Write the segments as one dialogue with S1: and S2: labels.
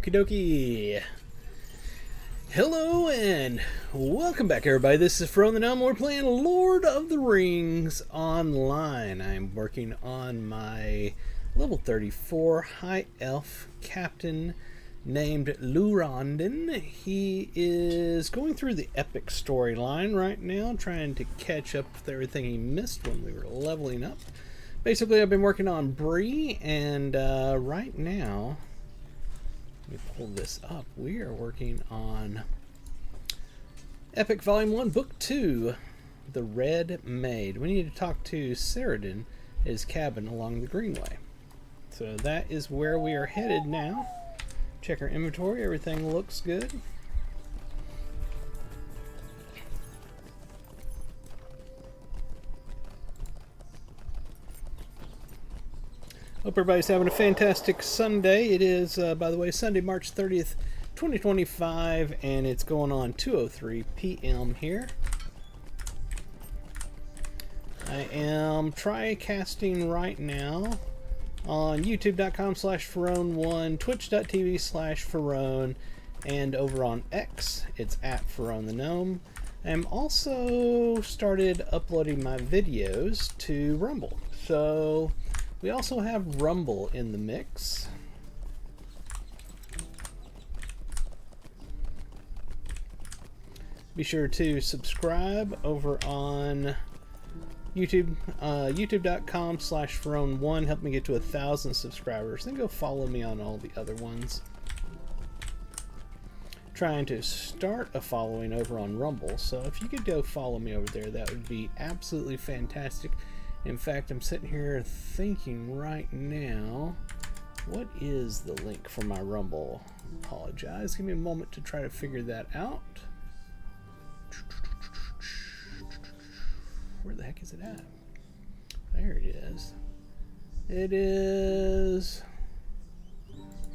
S1: Okie dokie. Hello and welcome back, everybody. This is From the Gnome. We're playing Lord of the Rings Online. I'm working on my level 34 High Elf Captain named Lurandon. He is going through the epic storyline right now, trying to catch up with everything he missed when we were leveling up. Basically, I've been working on Bree, and right now, let me pull this up. We are working on Epic Volume 1, Book 2, The Red Maid. We need to talk to Saradin at his cabin along the Greenway. So that is where we are headed now. Check our inventory. Everything looks good. Hope everybody's having a fantastic Sunday. It is, by the way, Sunday, March 30th, 2025, and it's going on 2:03 p.m. here. I am try-casting right now on youtube.com/Ferone1, twitch.tv/Ferone, and over on X, it's at Ferone the Gnome. I'm also started uploading my videos to Rumble. So we also have Rumble in the mix. Be sure to subscribe over on YouTube, youtube.com/Ferone1. Help me get to 1,000 subscribers. Then go follow me on all the other ones. Trying to start a following over on Rumble, so if you could go follow me over there, that would be absolutely fantastic. In fact, I'm sitting here thinking right now, what is the link for my Rumble? Apologize. Give me a moment to try to figure that out. Where the heck is it at? There it is. It is...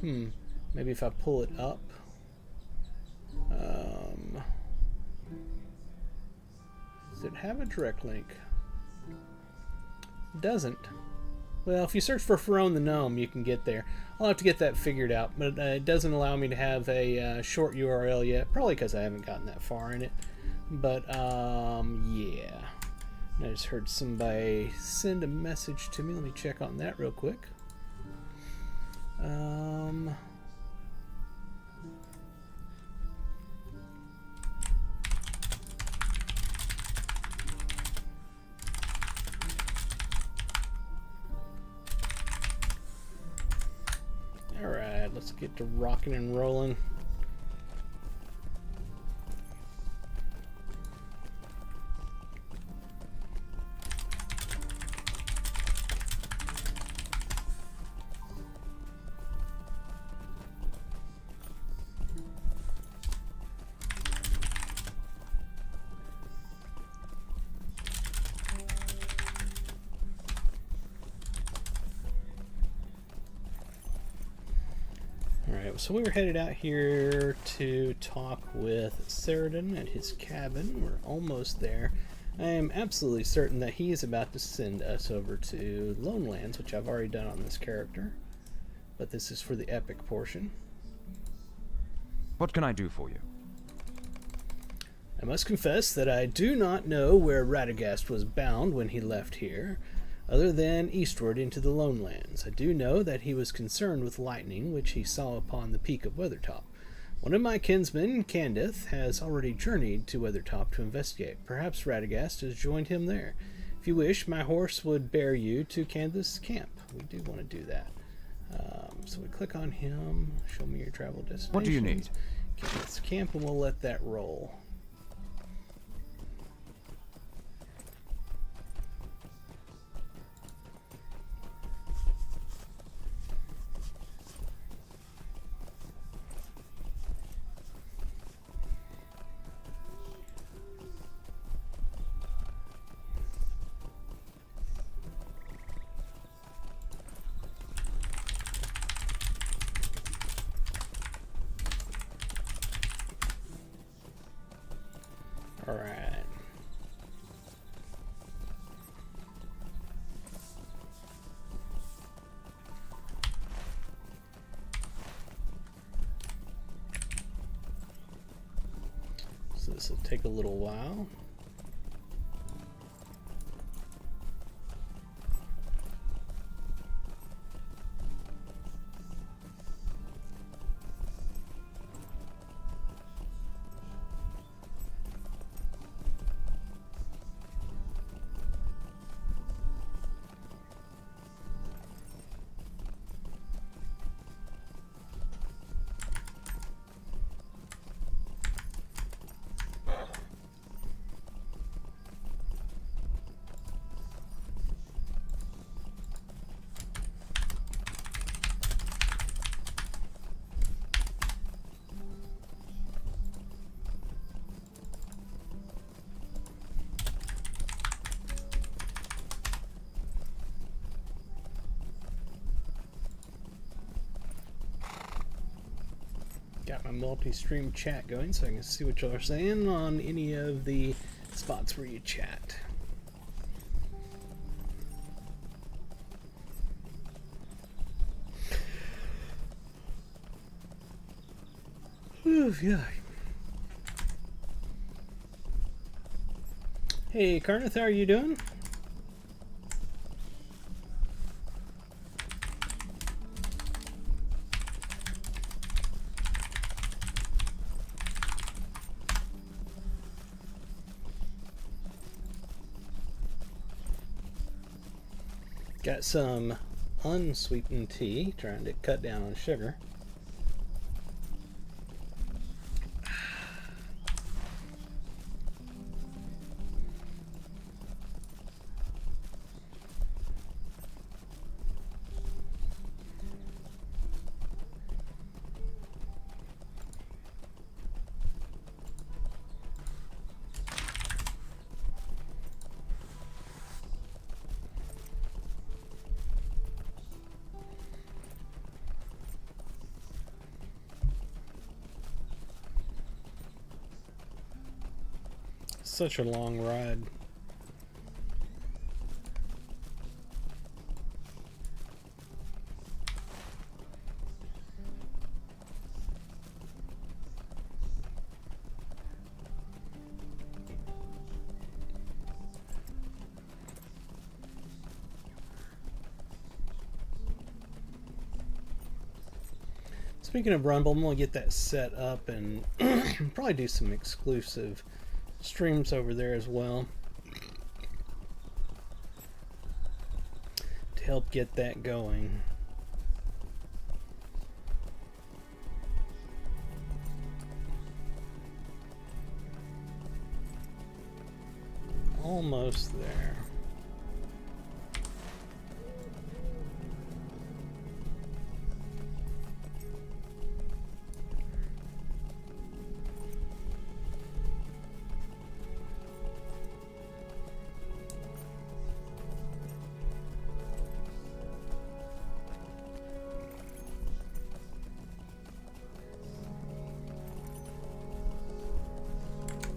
S1: Maybe if I pull it up. Does it have a direct link? Doesn't. Well, if you search for Ferone the Gnome, you can get there. I'll have to get that figured out, but it doesn't allow me to have a short URL yet, probably because I haven't gotten that far in it. But, yeah. I just heard somebody send a message to me. Let me check on that real quick. Alright, let's get to rocking and rolling. So we were headed out here to talk with Saradin at his cabin. We're almost there. I am absolutely certain that he is about to send us over to Lone Lands, which I've already done on this character. But this is for the epic portion.
S2: What can I do for you?
S1: I must confess that I do not know where Radagast was bound when he left here, other than eastward into the Lone Lands. I do know that he was concerned with lightning, which he saw upon the peak of Weathertop. One of my kinsmen, Candith, has already journeyed to Weathertop to investigate. Perhaps Radagast has joined him there. If you wish, my horse would bear you to Candith's camp. We do want to do that. So we click on him. Show me your travel destination.
S2: What do you need?
S1: Candith's camp, and we'll let that roll. Alright. This will take a little while. Got my multi-stream chat going so I can see what y'all are saying on any of the spots where you chat. Ooh, yeah. Hey, Karnath, how are you doing? Got some unsweetened tea, trying to cut down on sugar. Such a long ride. Speaking of Rumble, I'm going to get that set up and probably do some exclusive streams over there as well to help get that going. Almost there.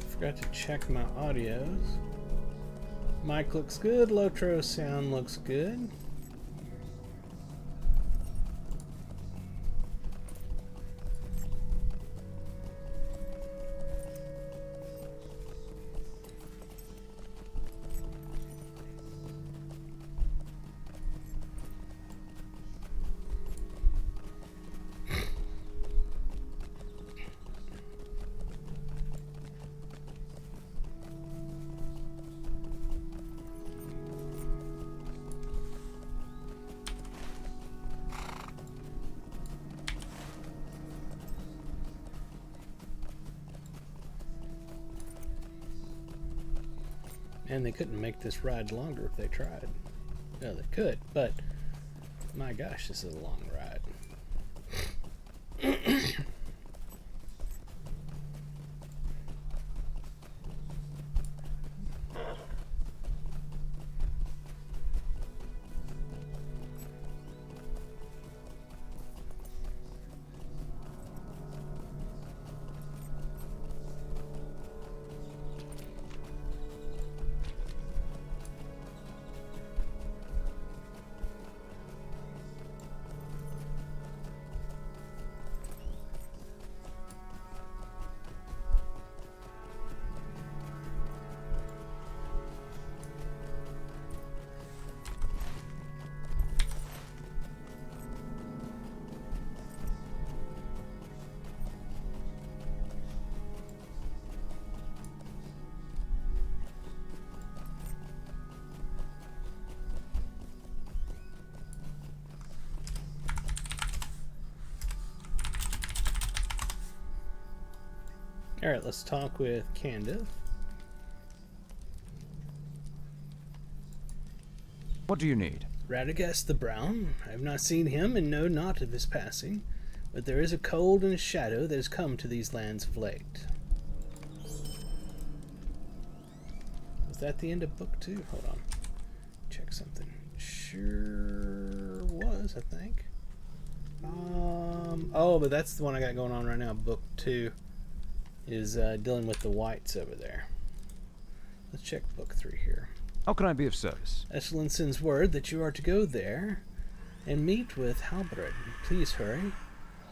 S1: Forgot to check my audios. Mic looks good. Lotro sound looks good. And they couldn't make this ride longer if they tried. No, they could, but my gosh, this is a long ride. Alright, let's talk with Candace.
S2: What do you need?
S1: Radagast the Brown. I have not seen him and know not of his passing, but there is a cold and a shadow that has come to these lands of late. Was that the end of book 2? Hold on. Check something. Sure was, I think. Oh, but that's the one I got going on right now. Book 2 is dealing with the whites over there. Let's check book 3 here.
S2: How can I be of service?
S1: Eshelin sends word that you are to go there and meet with Halberd. Please hurry,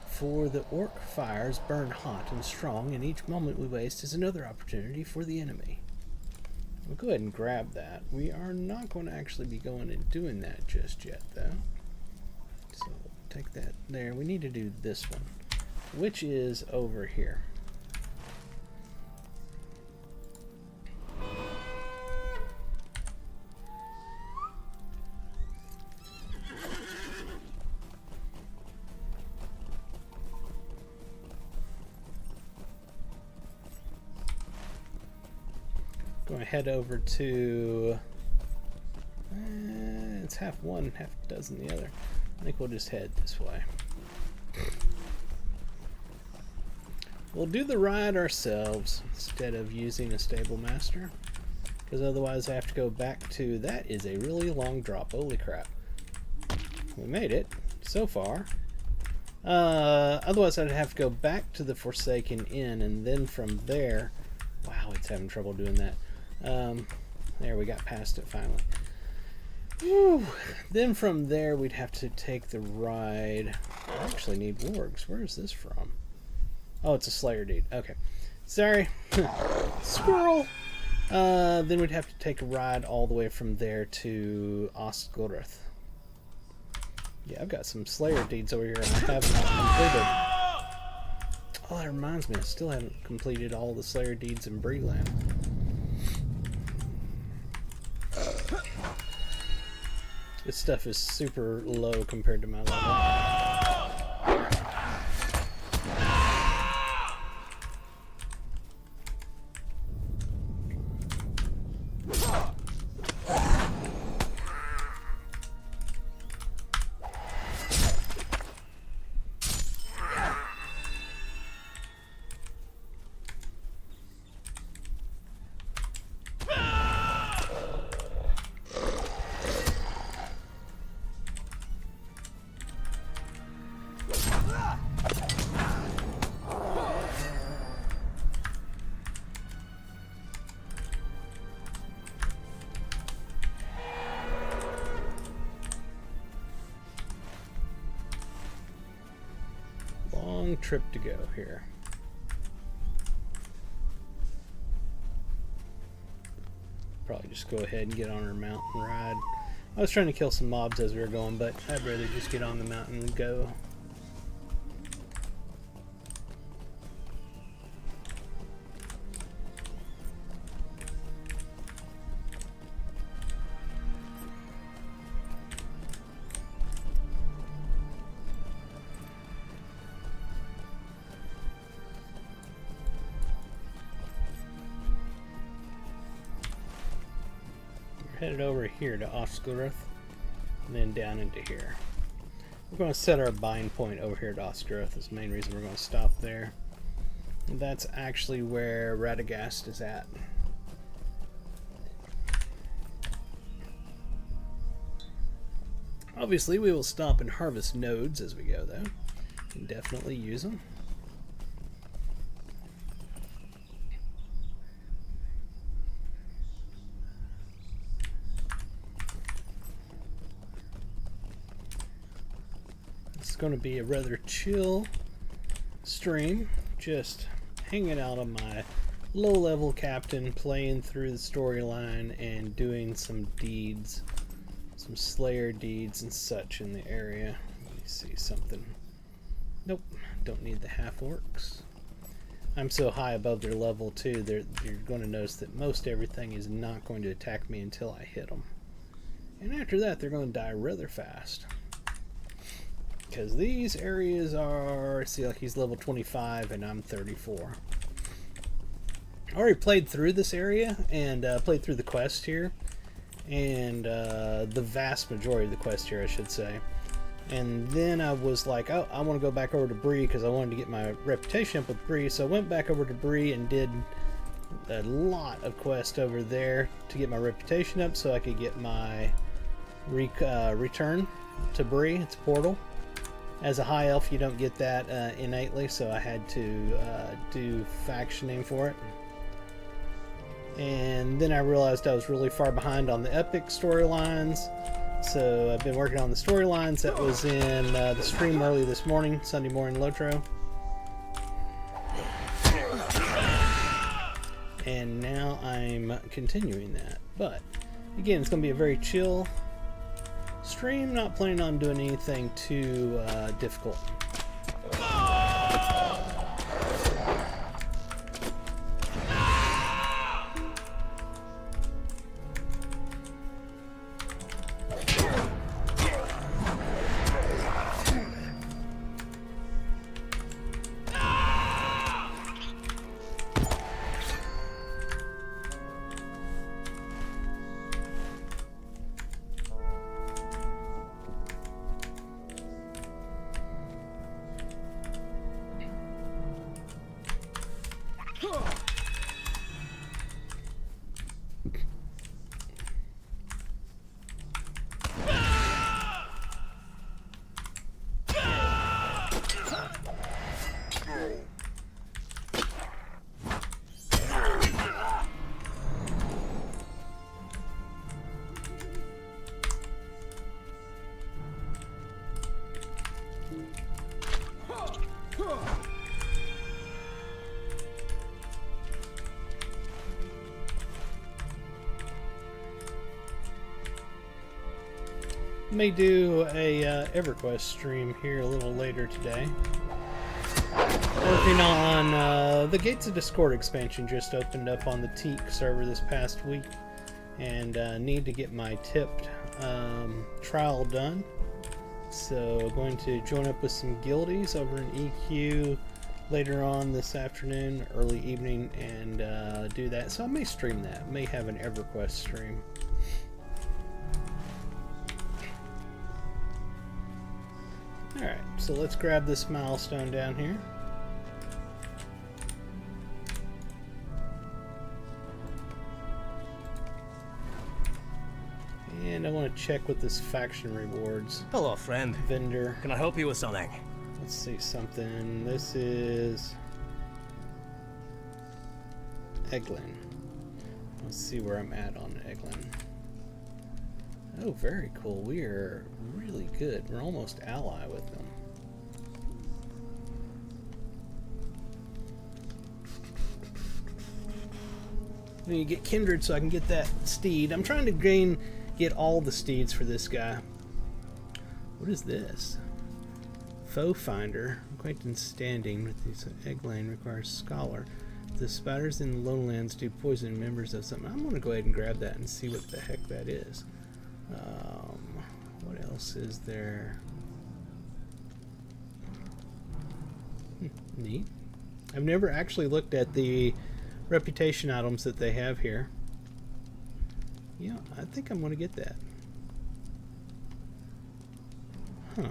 S1: for the orc fires burn hot and strong, and each moment we waste is another opportunity for the enemy. We'll go ahead and grab that. We are not going to actually be going and doing that just yet, though. So we'll take that there. We need to do this one, which is over here. Going to head over to, it's half one, half a dozen the other. I think we'll just head this way. We'll do the ride ourselves instead of using a stable master, because otherwise I have to go back to, that is a really long drop, holy crap. We made it, so far. Otherwise I'd have to go back to the Forsaken Inn, and then from there, wow, it's having trouble doing that. There, we got past it finally. Whew. Then from there we'd have to take the ride. I actually need wargs. Where is this from? Oh, it's a Slayer deed. Okay. Sorry. Squirrel! Then we'd have to take a ride all the way from there to Osgiliath. Yeah, I've got some Slayer deeds over here and I haven't completed. Oh, that reminds me, I still haven't completed all the Slayer deeds in Breeland. This stuff is super low compared to my level. Long trip to go here. Probably just go ahead and get on our mount and ride. I was trying to kill some mobs as we were going, but I'd rather just get on the mountain and go. Headed over here to Osgiliath, and then down into here. We're going to set our bind point over here at Osgiliath. That's the main reason we're going to stop there. And that's actually where Radagast is at. Obviously, we will stop and harvest nodes as we go, though. Can definitely use them. It's going to be a rather chill stream, just hanging out on my low-level captain, playing through the storyline and doing some deeds, some Slayer deeds and such in the area. Let me see something. Nope, don't need the half-orcs. I'm so high above their level too, you're going to notice that most everything is not going to attack me until I hit them. And after that, they're going to die rather fast. Because these areas are, see, like he's level 25 and I'm 34. I already played through this area and played through the quest here, and the vast majority of the quest here, I should say. And then I was like, oh, I want to go back over to Bree because I wanted to get my reputation up with Bree. So I went back over to Bree and did a lot of quests over there to get my reputation up so I could get my return to Bree. It's a portal. As a high elf, you don't get that innately, so I had to do factioning for it. And then I realized I was really far behind on the epic storylines, so I've been working on the storylines that was in the stream early this morning, Sunday morning Lotro. And now I'm continuing that. But again, it's going to be a very chill stream, not planning on doing anything too difficult. May do a EverQuest stream here a little later today. Working on the Gates of Discord expansion just opened up on the Teak server this past week, and need to get my tipped trial done. So going to join up with some guildies over in EQ later on this afternoon, early evening, and do that. So I may stream that. May have an EverQuest stream. Alright, so let's grab this milestone down here. And I want to check with this faction rewards.
S3: Hello, friend.
S1: Vendor.
S3: Can I help you with something?
S1: Let's see something. This is Eglin. Let's see where I'm at on Eglin. Oh, very cool. We are really good. We're almost ally with them. I need to get kindred so I can get that steed. I'm trying to get all the steeds for this guy. What is this? Foe finder. Acquaintance standing with these Eglin requires scholar. The spiders in the lowlands do poison members of something. I'm going to go ahead and grab that and see what the heck that is. What else is there? Neat. I've never actually looked at the reputation items that they have here. Yeah, I think I'm going to get that. Huh.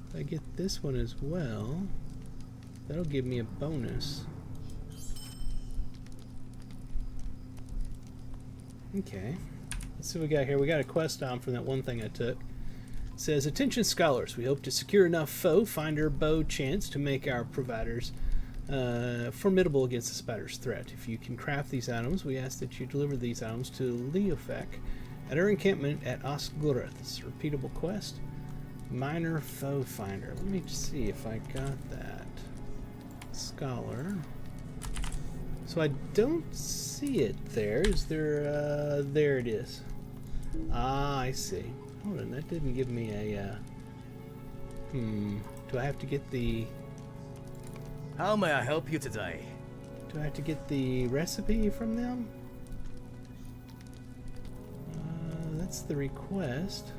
S1: If I get this one as well, that'll give me a bonus. Okay, let's see what we got here. We got a quest on from that one thing I took. It says, attention scholars, we hope to secure enough foe finder bow chance to make our providers formidable against the spider's threat. If you can craft these items, we ask that you deliver these items to Leofek at our encampment at Osgurath. It's a repeatable quest. Minor foe finder. Let me see if I got that. Scholar. So I don't see it there. Is there, there it is. Ah, I see. Hold on, that didn't give me a, do I have to get the...
S3: How may I help you today?
S1: Do I have to get the recipe from them? That's the request.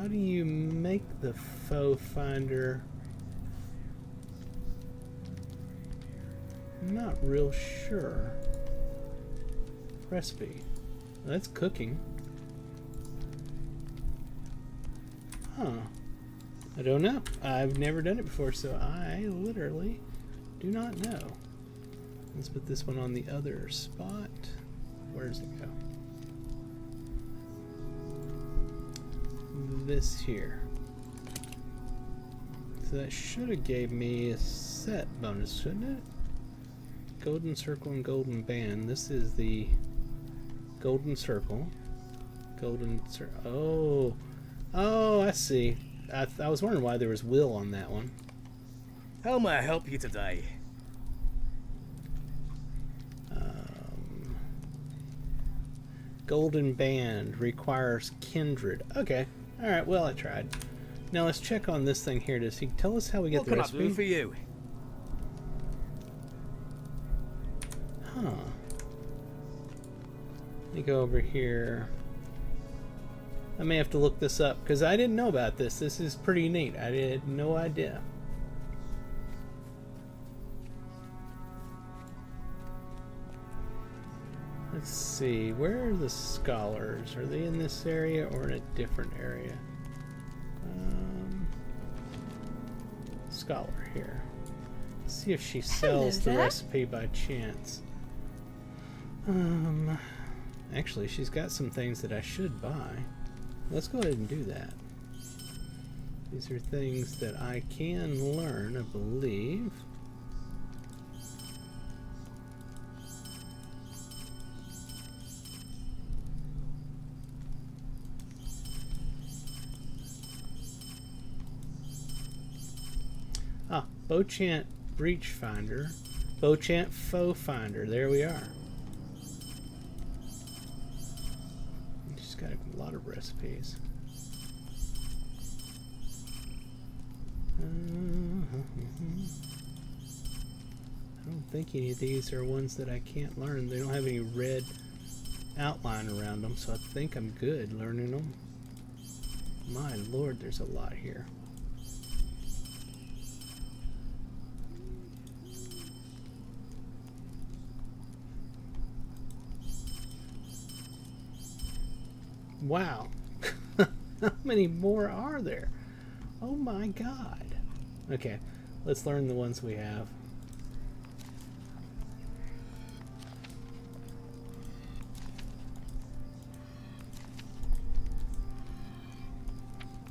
S1: how do you make the foe finder? I'm not real sure. Recipe. That's cooking. Huh. I don't know. I've never done it before, so I literally do not know. Let's put this one on the other spot. Where does it go? This here. So that should have gave me a set bonus, shouldn't it? Golden circle and golden band. This is the golden circle. Golden circle. Oh, I see. I was wondering why there was will on that one.
S3: How may I help you today?
S1: Golden band requires kindred. Okay. All right. Well, I tried. Now let's check on this thing here. Does he tell us how we get
S3: What
S1: the
S3: can I
S1: recipe?
S3: do for you?
S1: Huh. Let me go over here. I may have to look this up because I didn't know about this. This is pretty neat. I had no idea. Let's see. Where are the scholars? Are they in this area or in a different area? Scholar here. Let's see if she sells the recipe by chance. Actually, she's got some things that I should buy. Let's go ahead and do that. These are things that I can learn, I believe. Ah, Beauchamp Breach Finder. Beauchamp Foe Finder. There we are. She's got a lot of recipes. I don't think any of these are ones that I can't learn. They don't have any red outline around them, so I think I'm good learning them. My lord, there's a lot here. Wow. How many more are there? Oh my god. Okay, let's learn the ones we have.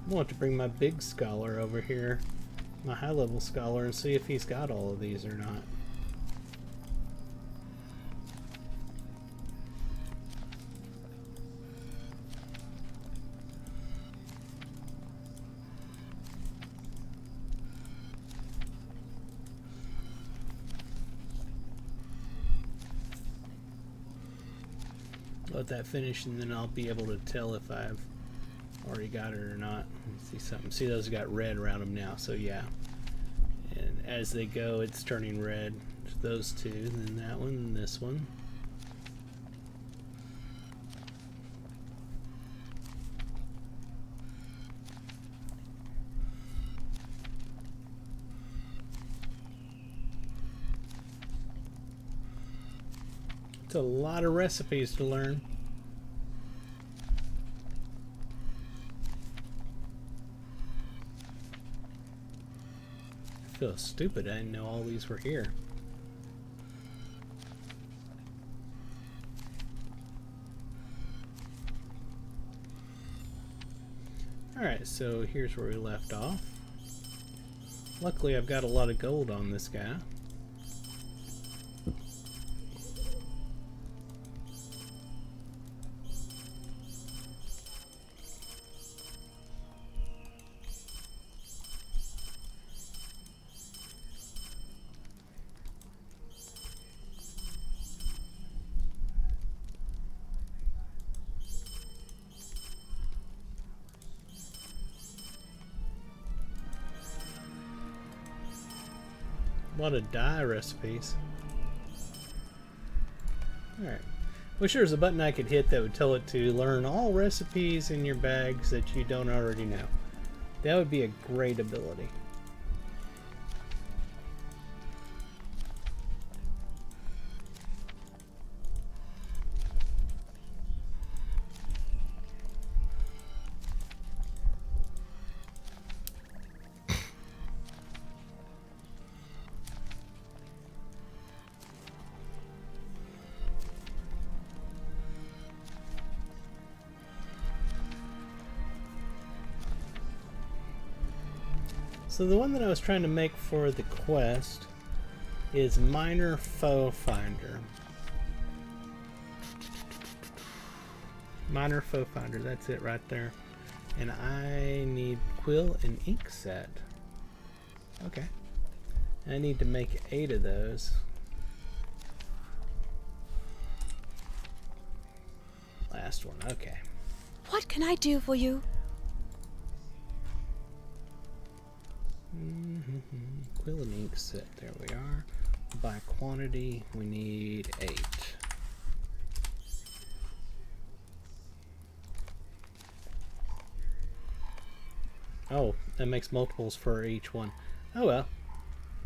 S1: I want to bring my big scholar over here, my high level scholar, and see if he's got all of these or not. Let that finish and then I'll be able to tell if I've already got it or not. Let's see something. See, those got red around them now, so yeah. And as they go, it's turning red. Those two, then that one, and this one. It's a lot of recipes to learn. I feel stupid. I didn't know all these were here. Alright, so here's where we left off. Luckily, I've got a lot of gold on this guy. A lot of dye recipes. Alright. Wish there was a button I could hit that would tell it to learn all recipes in your bags that you don't already know. That would be a great ability. So the one that I was trying to make for the quest is Minor Foe Finder. Minor Foe Finder, that's it right there. And I need quill and ink set. Okay. I need to make 8 of those. Last one, okay.
S4: What can I do for you?
S1: Quill and ink set, there we are. By quantity, we need 8. Oh, that makes multiples for each one. Oh well,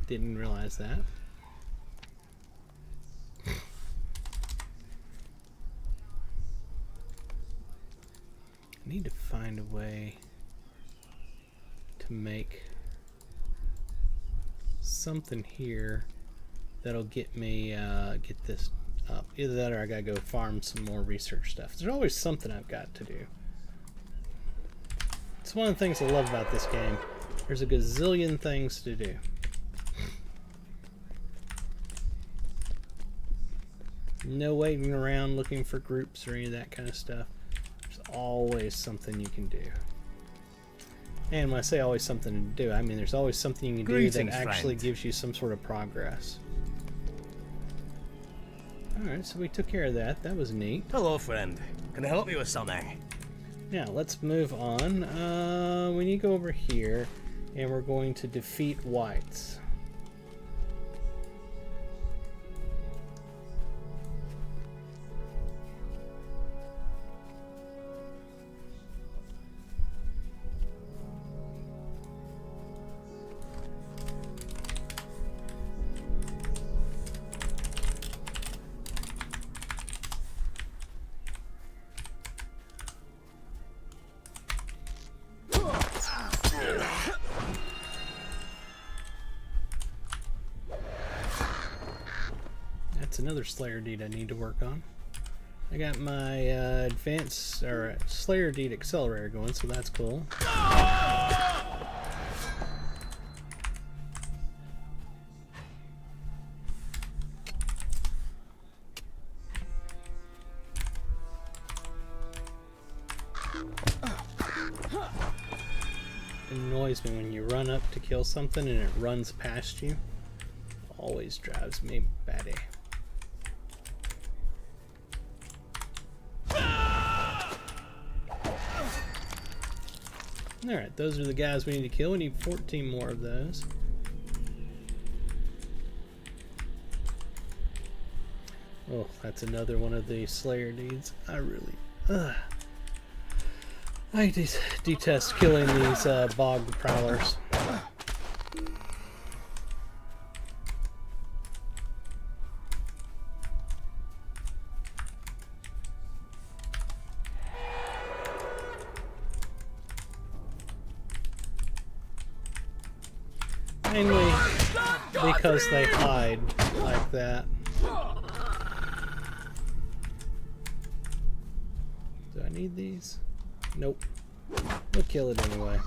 S1: didn't realize that. I need to find a way to make something here that'll get me get this up. Either that or I gotta go farm some more research stuff. There's always something I've got to do. It's one of the things I love about this game. There's a gazillion things to do. No waiting around looking for groups or any of that kind of stuff. There's always something you can do. And when I say always something to do, I mean there's always something you can do that actually gives you some sort of progress. Alright, so we took care of that. That was neat.
S3: Hello, friend. Can I help you with something?
S1: Now, let's move on. We need to go over here, and we're going to defeat whites. That's another Slayer deed I need to work on. I got my advanced or Slayer deed accelerator going, so that's cool. It annoys me when you run up to kill something and it runs past you. Always drives me batty. Alright, those are the guys we need to kill. We need 14 more of those. Oh, that's another one of the Slayer deeds. I really... I detest killing these bog prowlers. Mainly because they hide like that. Do I need these? Nope. We'll kill it anyway.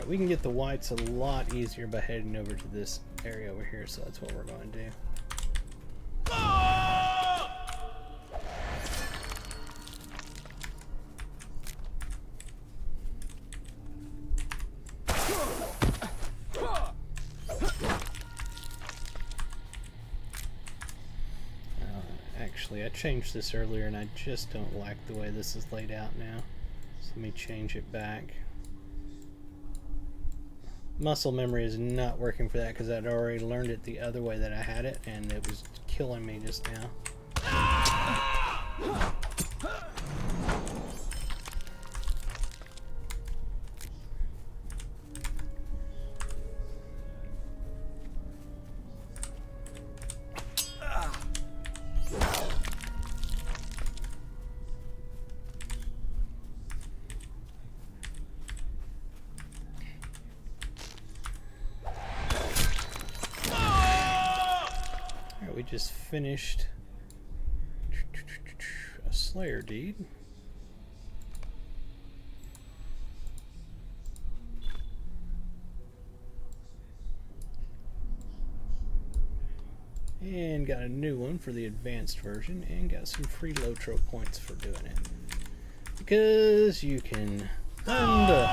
S1: we can get the whites a lot easier by heading over to this area over here, so that's what we're going to do. Actually, I changed this earlier and I just don't like the way this is laid out now. So let me change it back. Muscle memory is not working for that because I'd already learned it the other way that I had it, and it was killing me just now. We just finished a Slayer deed. And got a new one for the advanced version, and got some free Lotro points for doing it. Because you can earn the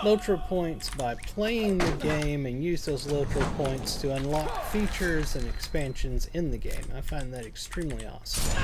S1: Lotro points by playing the game and use those Lotro points to unlock features and expansions in the game. I find that extremely awesome.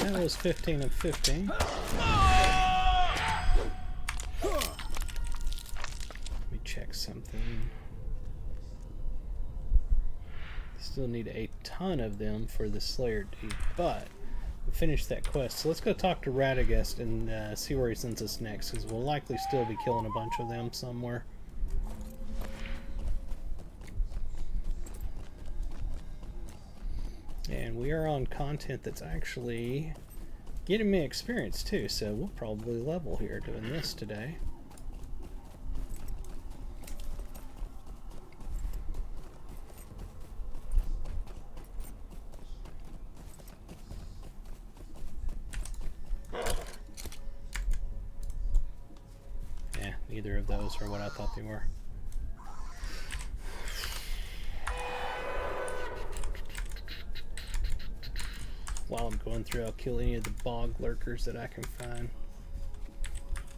S1: That was 15 of 15. Let me check something. Still need a ton of them for the Slayer deed, but we finished that quest. So let's go talk to Radagast and see where he sends us next, because we'll likely still be killing a bunch of them somewhere. And we are on content that's actually getting me experience too, so we'll probably level here doing this today. Yeah, neither of those are what I thought they were. While I'm going through, I'll kill any of the bog lurkers that I can find,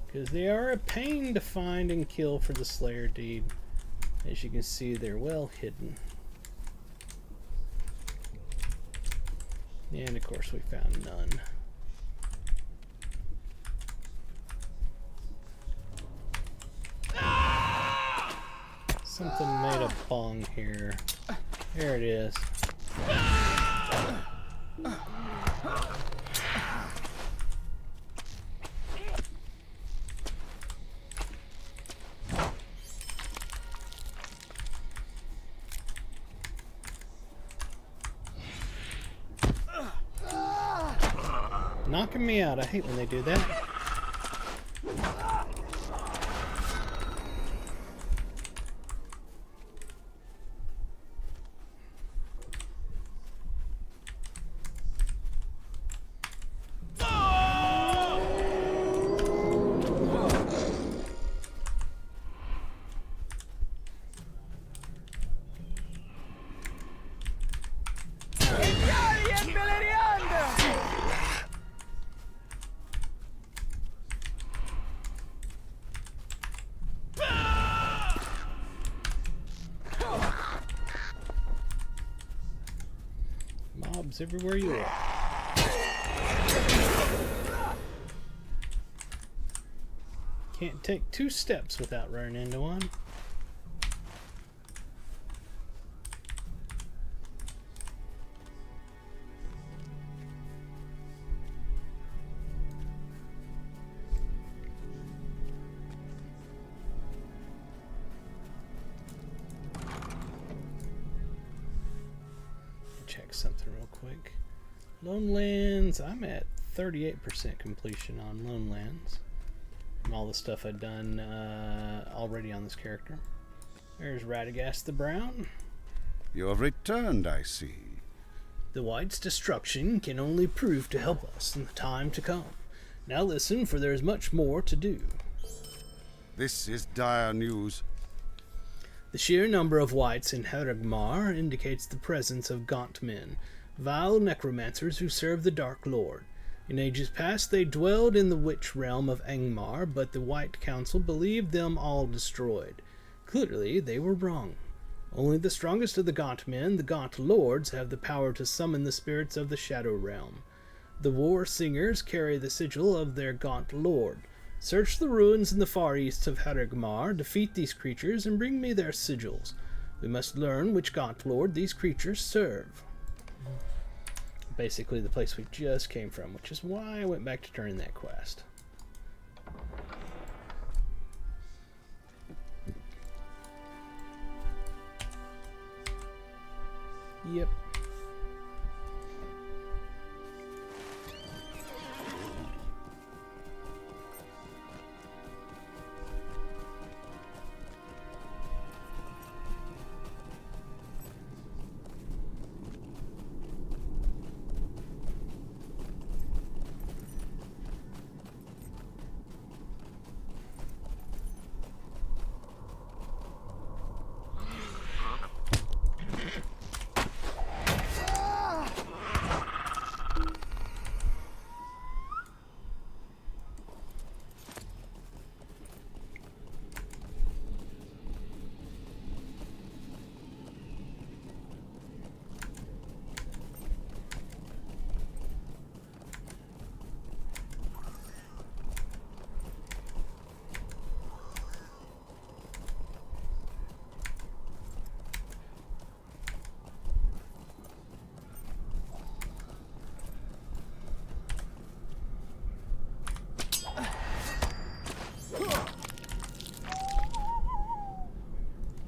S1: because they are a pain to find and kill for the Slayer deed. As you can see, they're well hidden. And of course we found none. Something made a bong here. There it is. Knocking me out. I hate when they do that. Mobs everywhere you are. Can't take 2 steps without running into one. quick. Lone Lands, I'm at 38% completion on Lone Lands. From all the stuff I've done already on this character. There's Radagast the Brown.
S5: You have returned, I see.
S1: The White's destruction can only prove to help us in the time to come. Now listen, for there is much more to do.
S5: This is dire news.
S1: The sheer number of Whites in Heragmar indicates the presence of gaunt men, vile necromancers who serve the Dark Lord. In ages past they dwelled in the witch realm of Angmar, but the White Council believed them all destroyed. Clearly they were wrong. Only the strongest of the gaunt men, the gaunt lords, have the power to summon the spirits of the Shadow Realm. The war singers carry the sigil of their gaunt lord. Search the ruins in the far east of Heragmar, defeat these creatures, and bring me their sigils. We must learn which gaunt lord these creatures serve. Basically the place we just came from, which is why I went back to turn that quest. Yep.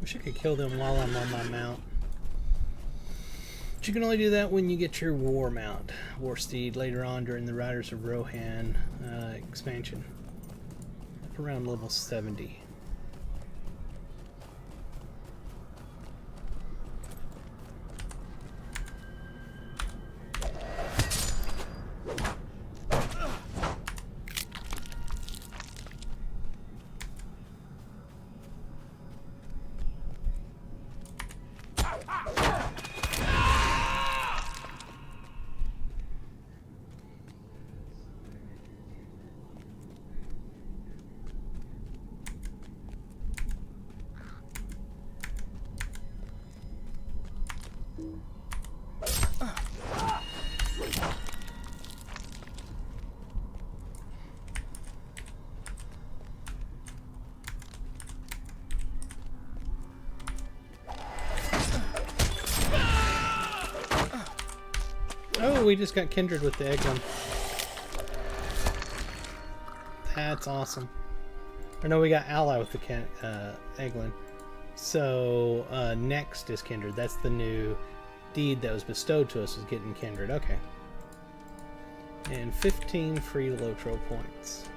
S1: Wish I could kill them while I'm on my mount. But you can only do that when you get your war mount, war steed, later on during the Riders of Rohan expansion. Up around level 70. Oh, we just got kindred with the Eglin. That's awesome. Or no, we got ally with the Eglin. So, next is kindred. That's the new deed that was bestowed to us, was getting kindred. Okay. And 15 free Lotro points.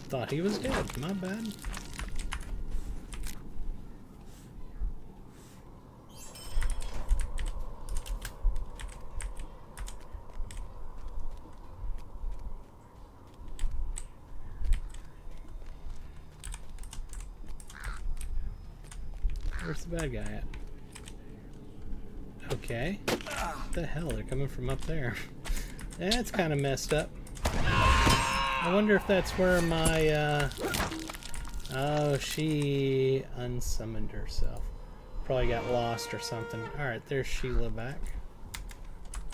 S1: Thought he was dead. My bad. Where's the bad guy at? Okay. What the hell? They're coming from up there. That's kind of messed up. I wonder if that's where my, oh, she unsummoned herself. Probably got lost or something. Alright, there's Sheila back.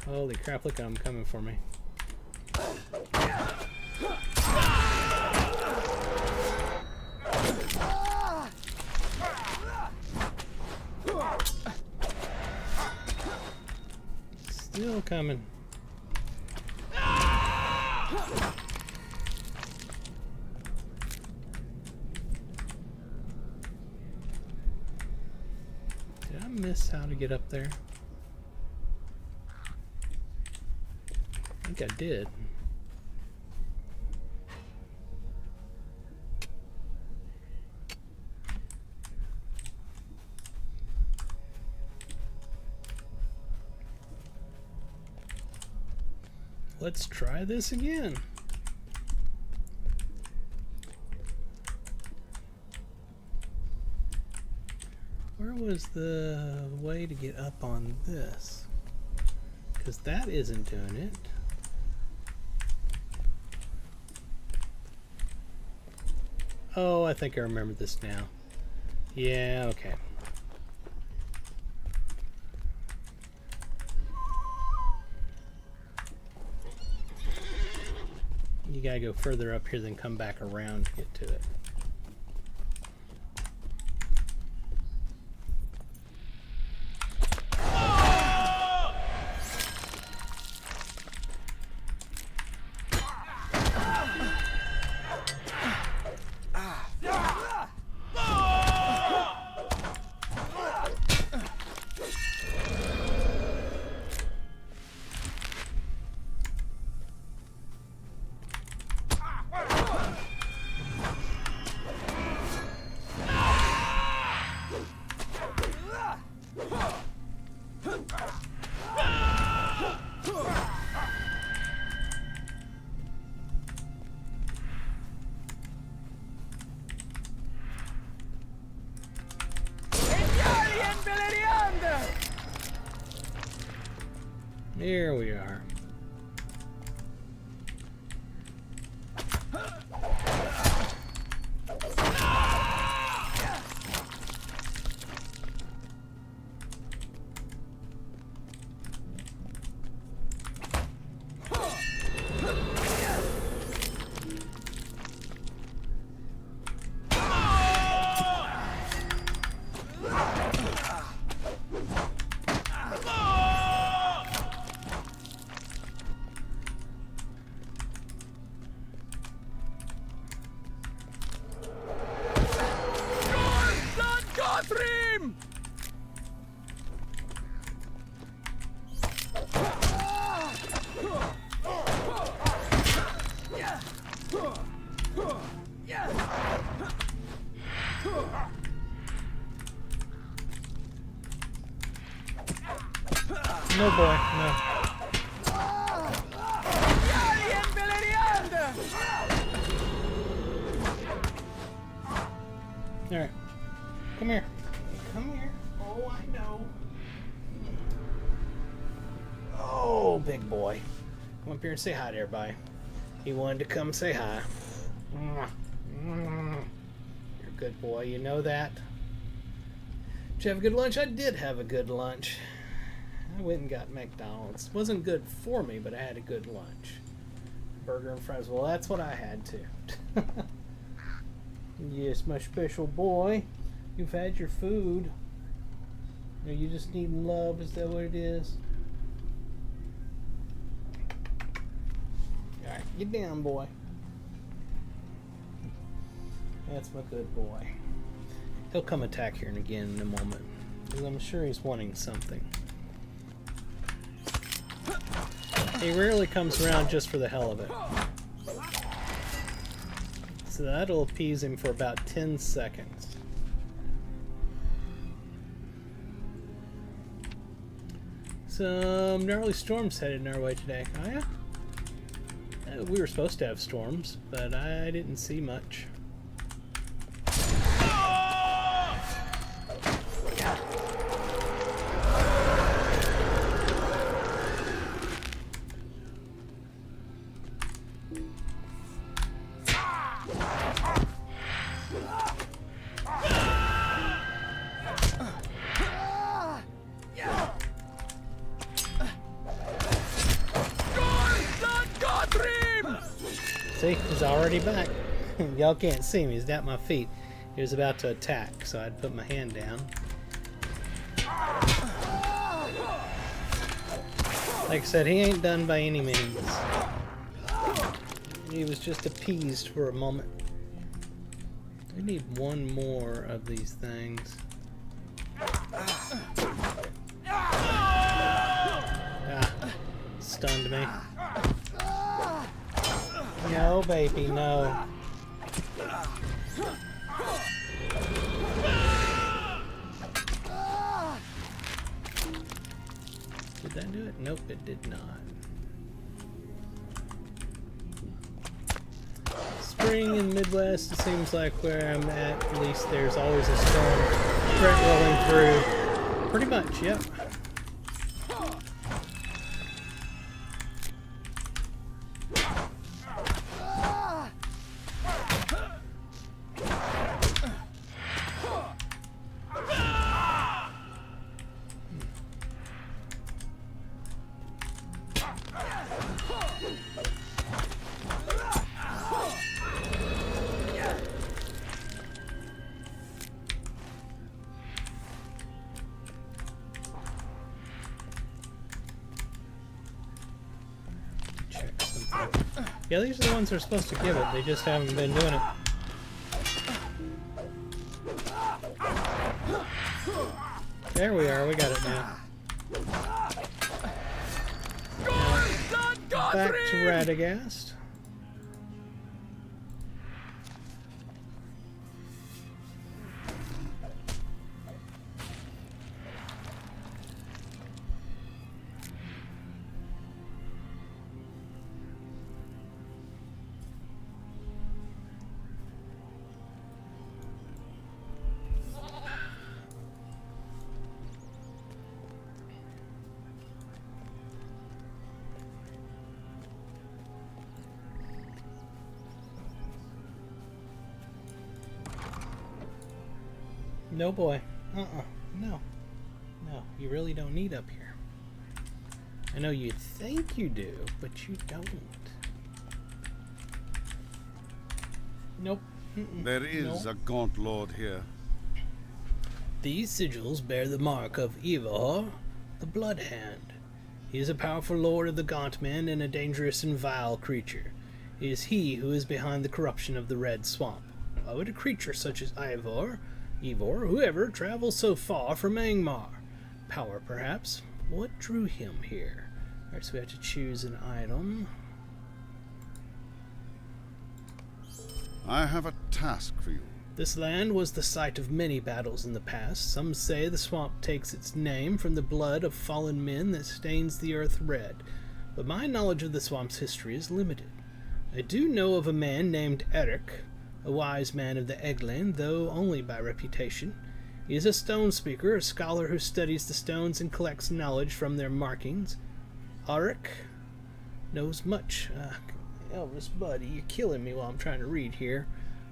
S1: Holy crap, look at them coming for me. I'm coming. Did I miss how to get up there? I think I did. Let's try this again. Where was the way to get up on this? Because that isn't doing it. Oh, I think I remember this now. Yeah, okay. You gotta go further up here than come back around to get to it. Here we are. No boy, no. Alright. Come here. Come here. Oh, I know. Oh, big boy. Come up here and say hi to everybody. He wanted to come say hi. You're a good boy, you know that. Did you have a good lunch? I did have a good lunch. I went and got McDonald's. Wasn't good for me, but I had a good lunch. Burger and fries. Well, that's what I had too. Yes, my special boy. You've had your food. Are you just needing love? Is that what it is? Alright, get down, boy. That's my good boy. He'll come attack here and again in a moment, because I'm sure he's wanting something. He rarely comes around just for the hell of it. So that'll appease him for about 10 seconds. Some gnarly storms headed in our way today. Oh yeah? We were supposed to have storms, but I didn't see much. See, he's already back. Y'all can't see me, he's at my feet. He was about to attack, so I'd put my hand down. Like I said, he ain't done by any means. He was just appeased for a moment. We need one more of these things. Ah, stunned me. No, baby, no. Did that do it? Nope, it did not. Spring in the Midwest, it seems like where I'm at least there's always a storm threat rolling through. Pretty much, yep. Yeah, these are the ones that are supposed to give it. They just haven't been doing it. There we are. We got it now. Back to Radagast. No, boy. No. No, you really don't need up here. I know you think you do, but you don't. Nope.
S5: There is a gaunt lord here.
S1: These sigils bear the mark of Ivor, the Blood Hand. He is a powerful lord of the Gaunt Men and a dangerous and vile creature. It is he who is behind the corruption of the Red Swamp. Why would a creature such as Ivor, whoever, travel so far from Angmar? Power, perhaps? What drew him here? Alright, so we have to choose an item.
S5: I have a task for you.
S1: This land was the site of many battles in the past. Some say the swamp takes its name from the blood of fallen men that stains the earth red, but my knowledge of the swamp's history is limited. I do know of a man named Eric, a wise man of the Eggland, though only by reputation. He is a stone speaker, a scholar who studies the stones and collects knowledge from their markings. Eric knows much. Elvis, buddy, you're killing me while I'm trying to read here.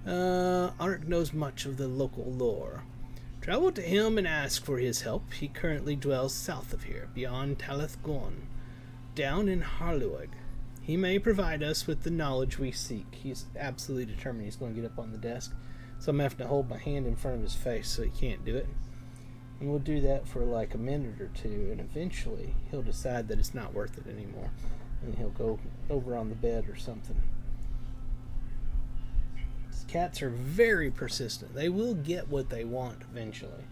S1: Eric knows much of the local lore. Travel to him and ask for his help. He currently dwells south of here, beyond Talithgorn, down in Harluag. He may provide us with the knowledge we seek. He's absolutely determined he's going to get up on the desk, so I'm having to hold my hand in front of his face so he can't do it. And we'll do that for like a minute or two, and eventually he'll decide that it's not worth it anymore, and he'll go over on the bed or something. These cats are very persistent. They will get what they want eventually.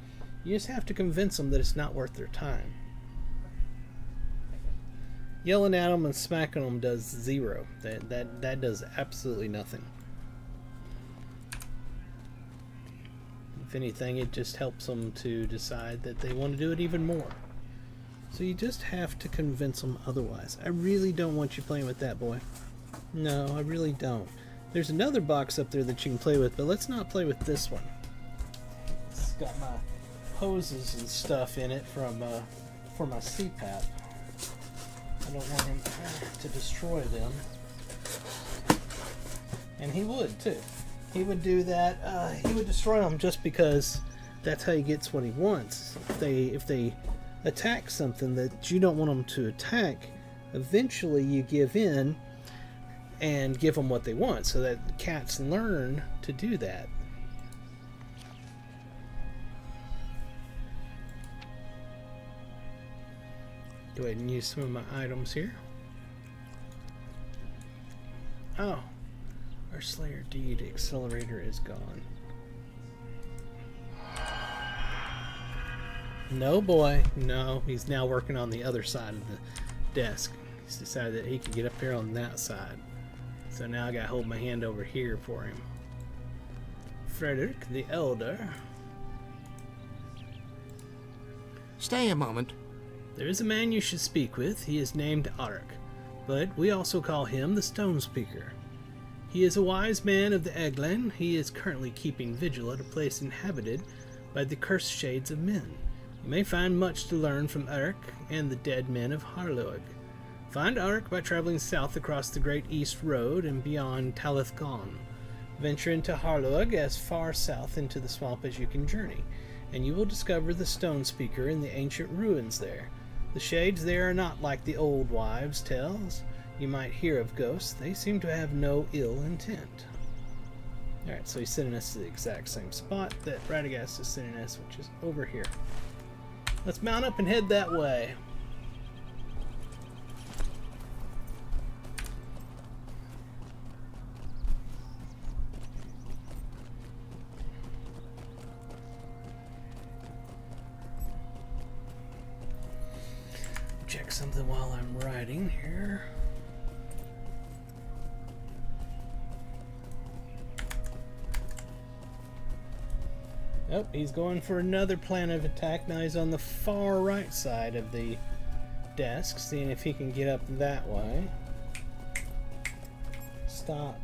S1: You just have to convince them that it's not worth their time. Yelling at them and smacking them does zero. That does absolutely nothing. If anything, it just helps them to decide that they want to do it even more. So you just have to convince them otherwise. I really don't want you playing with that, boy. No, I really don't. There's another box up there that you can play with, but let's not play with this one. It's got my hoses and stuff in it from for my CPAP. I don't want him to destroy them. And he would, too. He would do that. He would destroy them just because that's how he gets what he wants. If they attack something that you don't want them to attack, eventually you give in and give them what they want, so that cats learn to do that. Go ahead and use some of my items here. Oh, our Slayer Deed accelerator is gone. No, boy. No, he's now working on the other side of the desk. He's decided that he can get up here on that side. So now I gotta hold my hand over here for him. Frederick the Elder.
S6: Stay a moment.
S1: There is a man you should speak with. He is named Arik, but we also call him the Stone Speaker. He is a wise man of the Eglan. He is currently keeping vigil at a place inhabited by the cursed shades of men. You may find much to learn from Arik and the dead men of Harloag. Find Arik by traveling south across the Great East Road and beyond Talithgon. Venture into Harloag as far south into the swamp as you can journey, and you will discover the Stone Speaker in the ancient ruins there. The shades there are not like the old wives' tales. You might hear of ghosts. They seem to have no ill intent. Alright, so he's sending us to the exact same spot that Radagast is sending us, which is over here. Let's mount up and head that way. Check something while I'm riding here. Oh, he's going for another plan of attack. Now he's on the far right side of the desk, seeing if he can get up that way. Stop.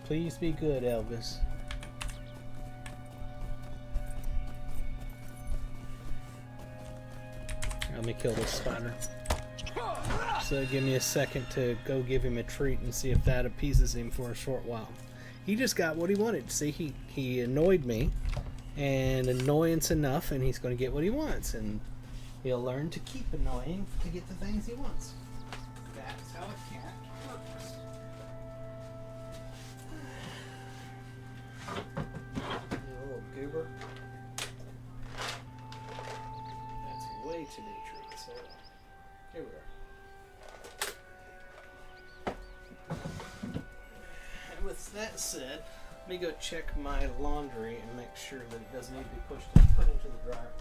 S1: Please be good, Elvis. Let me kill this spider. So give me a second to go give him a treat and see if that appeases him for a short while. He just got what he wanted. See, he annoyed me, and annoyance enough, and he's going to get what he wants, and he'll learn to keep annoying to get the things he wants. That's how a cat works. You little goober. That's way too many treats. Hold on. Here we are. With that said, let me go check my laundry and make sure that it doesn't need to be put into the dryer.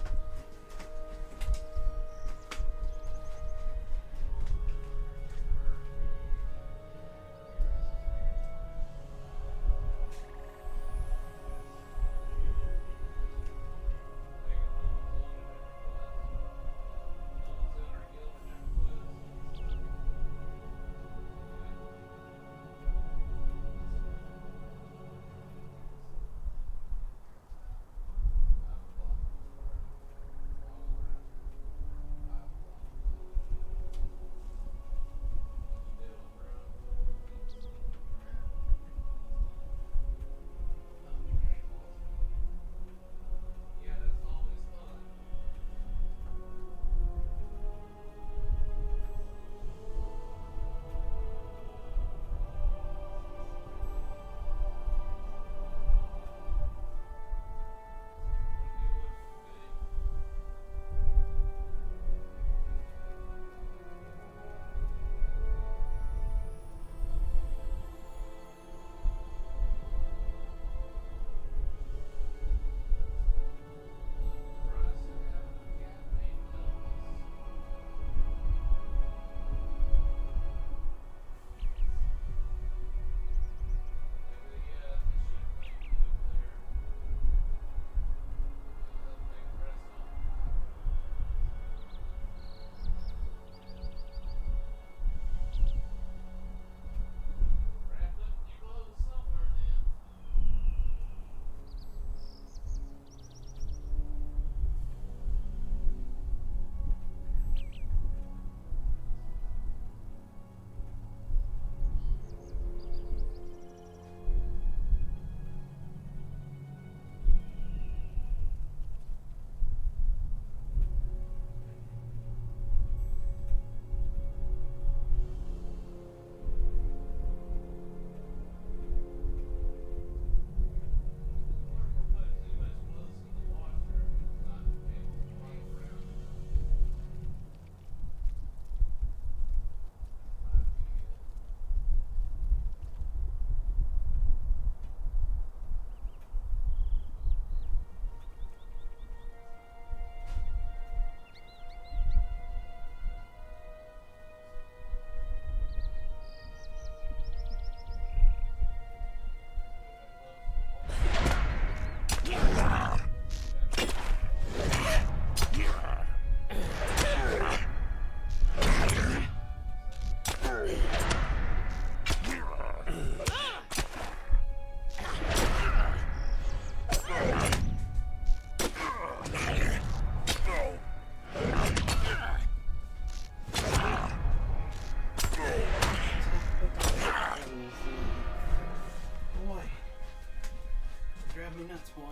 S1: me nuts, boy.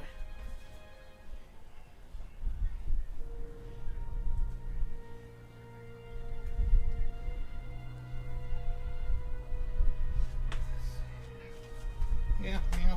S1: Yeah, yeah.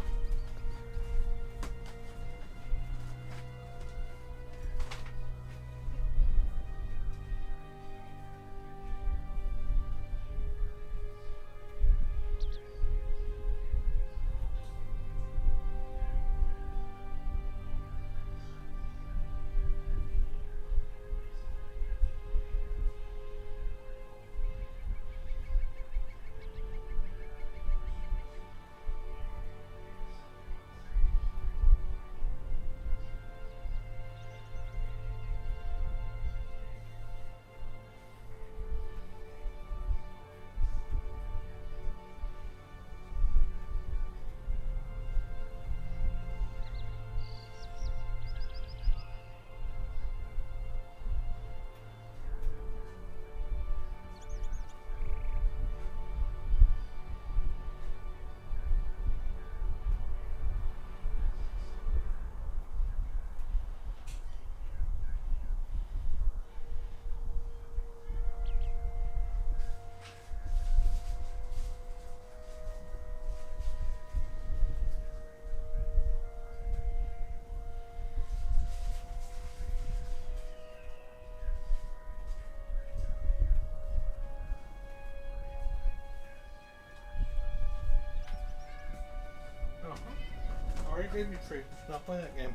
S1: Already gave you a treat. Not play that game.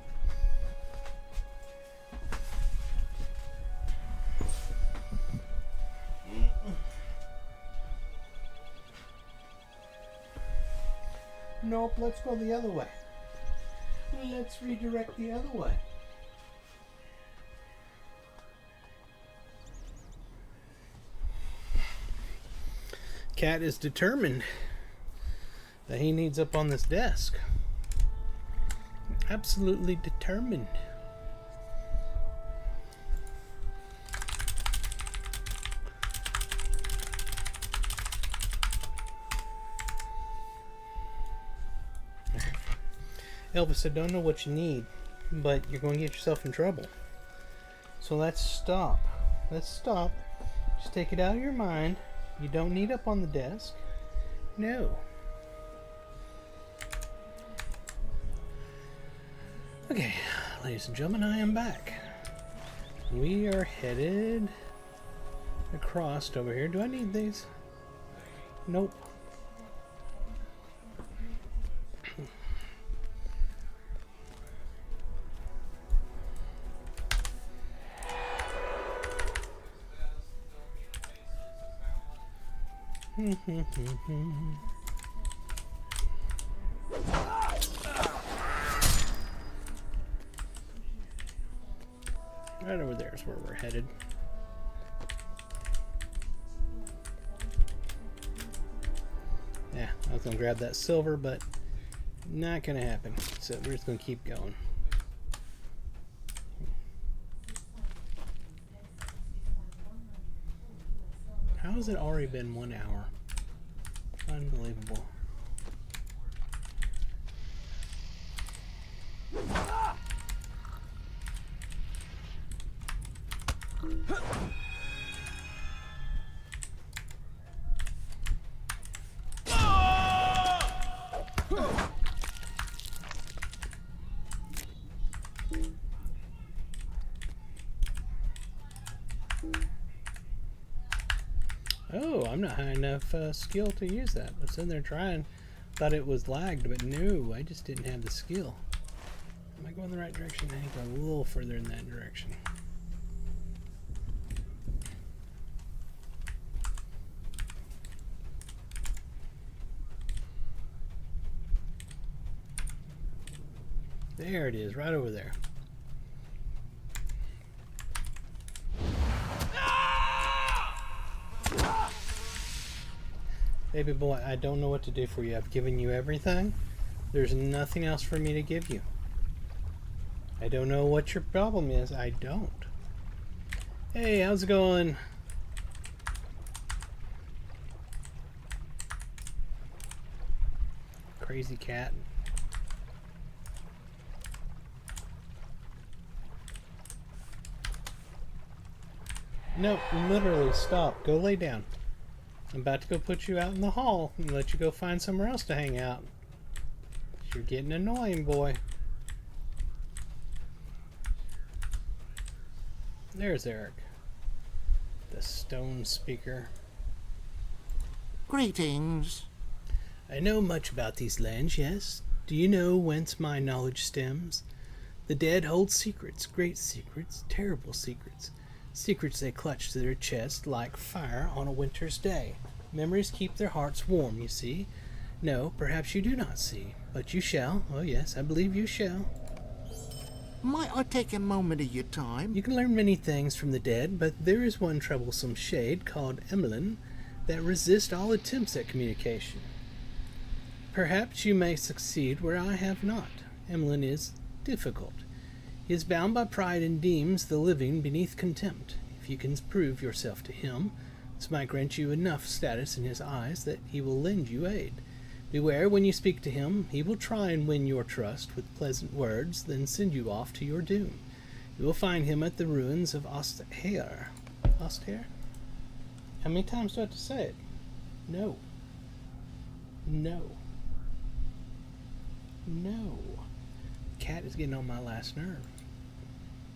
S1: Nope, let's go the other way. Let's redirect the other way. Cat is determined that he needs up on this desk. Absolutely determined. Elvis, I don't know what you need, but you're going to get yourself in trouble. So let's stop. Let's stop. Just take it out of your mind. You don't need up on the desk. No. Okay, ladies and gentlemen, I am back. We are headed across over here. Do I need these? Nope. Right over there is where we're headed. Yeah, I was gonna grab that silver, but not gonna happen. So we're just gonna keep going. How has it already been 1 hour? Unbelievable. Oh, I'm not high enough skill to use that. I was in there trying. Thought it was lagged, but no, I just didn't have the skill. Am I going the right direction? I think I'm a little further in that direction. There it is, right over there. Baby boy, I don't know what to do for you. I've given you everything. There's nothing else for me to give you. I don't know what your problem is. I don't. Hey, how's it going? Crazy cat. No, literally, stop. Go lay down. I'm about to go put you out in the hall and let you go find somewhere else to hang out. You're getting annoying, boy. There's Eric, the stone speaker.
S6: Greetings.
S1: I know much about these lands, yes. Do you know whence my knowledge stems? The dead hold secrets, great secrets, terrible secrets. Secrets they clutch to their chest like fire on a winter's day. Memories keep their hearts warm, you see. No, perhaps you do not see, but you shall. Oh yes, I believe you shall.
S6: Might I take a moment of your time?
S1: You can learn many things from the dead, but there is one troublesome shade called Emlyn that resists all attempts at communication. Perhaps you may succeed where I have not. Emlyn is difficult. He is bound by pride and deems the living beneath contempt. If you can prove yourself to him, this might grant you enough status in his eyes that he will lend you aid. Beware when you speak to him. He will try and win your trust with pleasant words, then send you off to your doom. You will find him at the ruins of Osthair. Osthair? How many times do I have to say it? No. No. No. Cat is getting on my last nerve.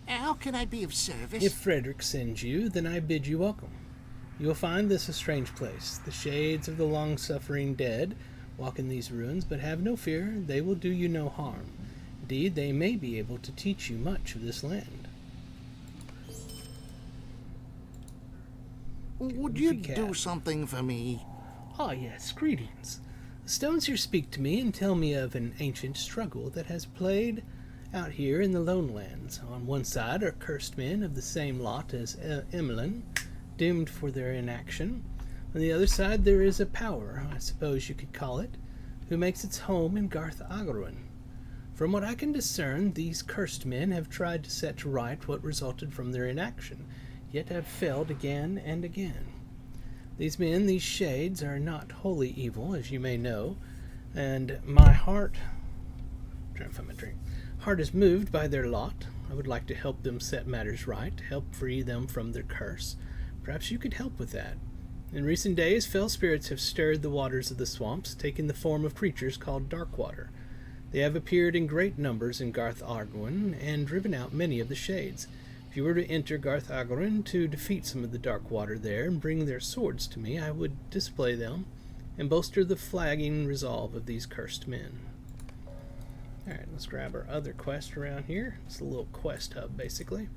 S6: How can I be of service?
S1: If Frederick sends you, then I bid you welcome. You will find this a strange place. The shades of the long-suffering dead walk in these ruins, but have no fear, they will do you no harm. Indeed, they may be able to teach you much of this land.
S6: Would you do something for me?
S1: Ah, yes, greetings. The stones here speak to me and tell me of an ancient struggle that has played out here in the Lone Lands. On one side are cursed men of the same lot as Emlyn, doomed for their inaction. On the other side there is a power, I suppose you could call it, who makes its home in Garth Agorun. From what I can discern, these cursed men have tried to set to right what resulted from their inaction, yet have failed again and again. These men, these shades, are not wholly evil, as you may know, and my heart... I'm trying to find my drink. Heart is moved by their lot. I would like to help them set matters right, help free them from their curse. Perhaps you could help with that. In recent days, fell spirits have stirred the waters of the swamps, taking the form of creatures called Darkwater. They have appeared in great numbers in Garth Agorun and driven out many of the shades. If you were to enter Garth Agorun to defeat some of the Darkwater there and bring their swords to me, I would display them and bolster the flagging resolve of these cursed men. Alright, let's grab our other quest around here. It's a little quest hub, basically.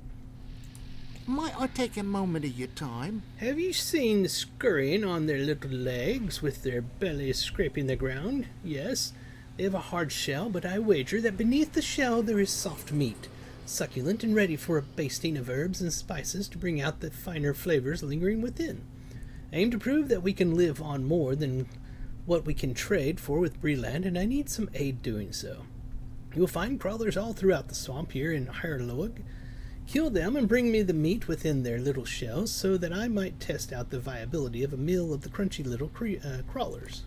S6: Might I take a moment of your time?
S1: Have you seen the scurrying on their little legs, with their bellies scraping the ground? Yes, they have a hard shell, but I wager that beneath the shell there is soft meat, succulent and ready for a basting of herbs and spices to bring out the finer flavors lingering within. I aim to prove that we can live on more than what we can trade for with Breland, and I need some aid doing so. You will find crawlers all throughout the swamp here in Hirloag. Kill them and bring me the meat within their little shells so that I might test out the viability of a meal of the crunchy little crawlers.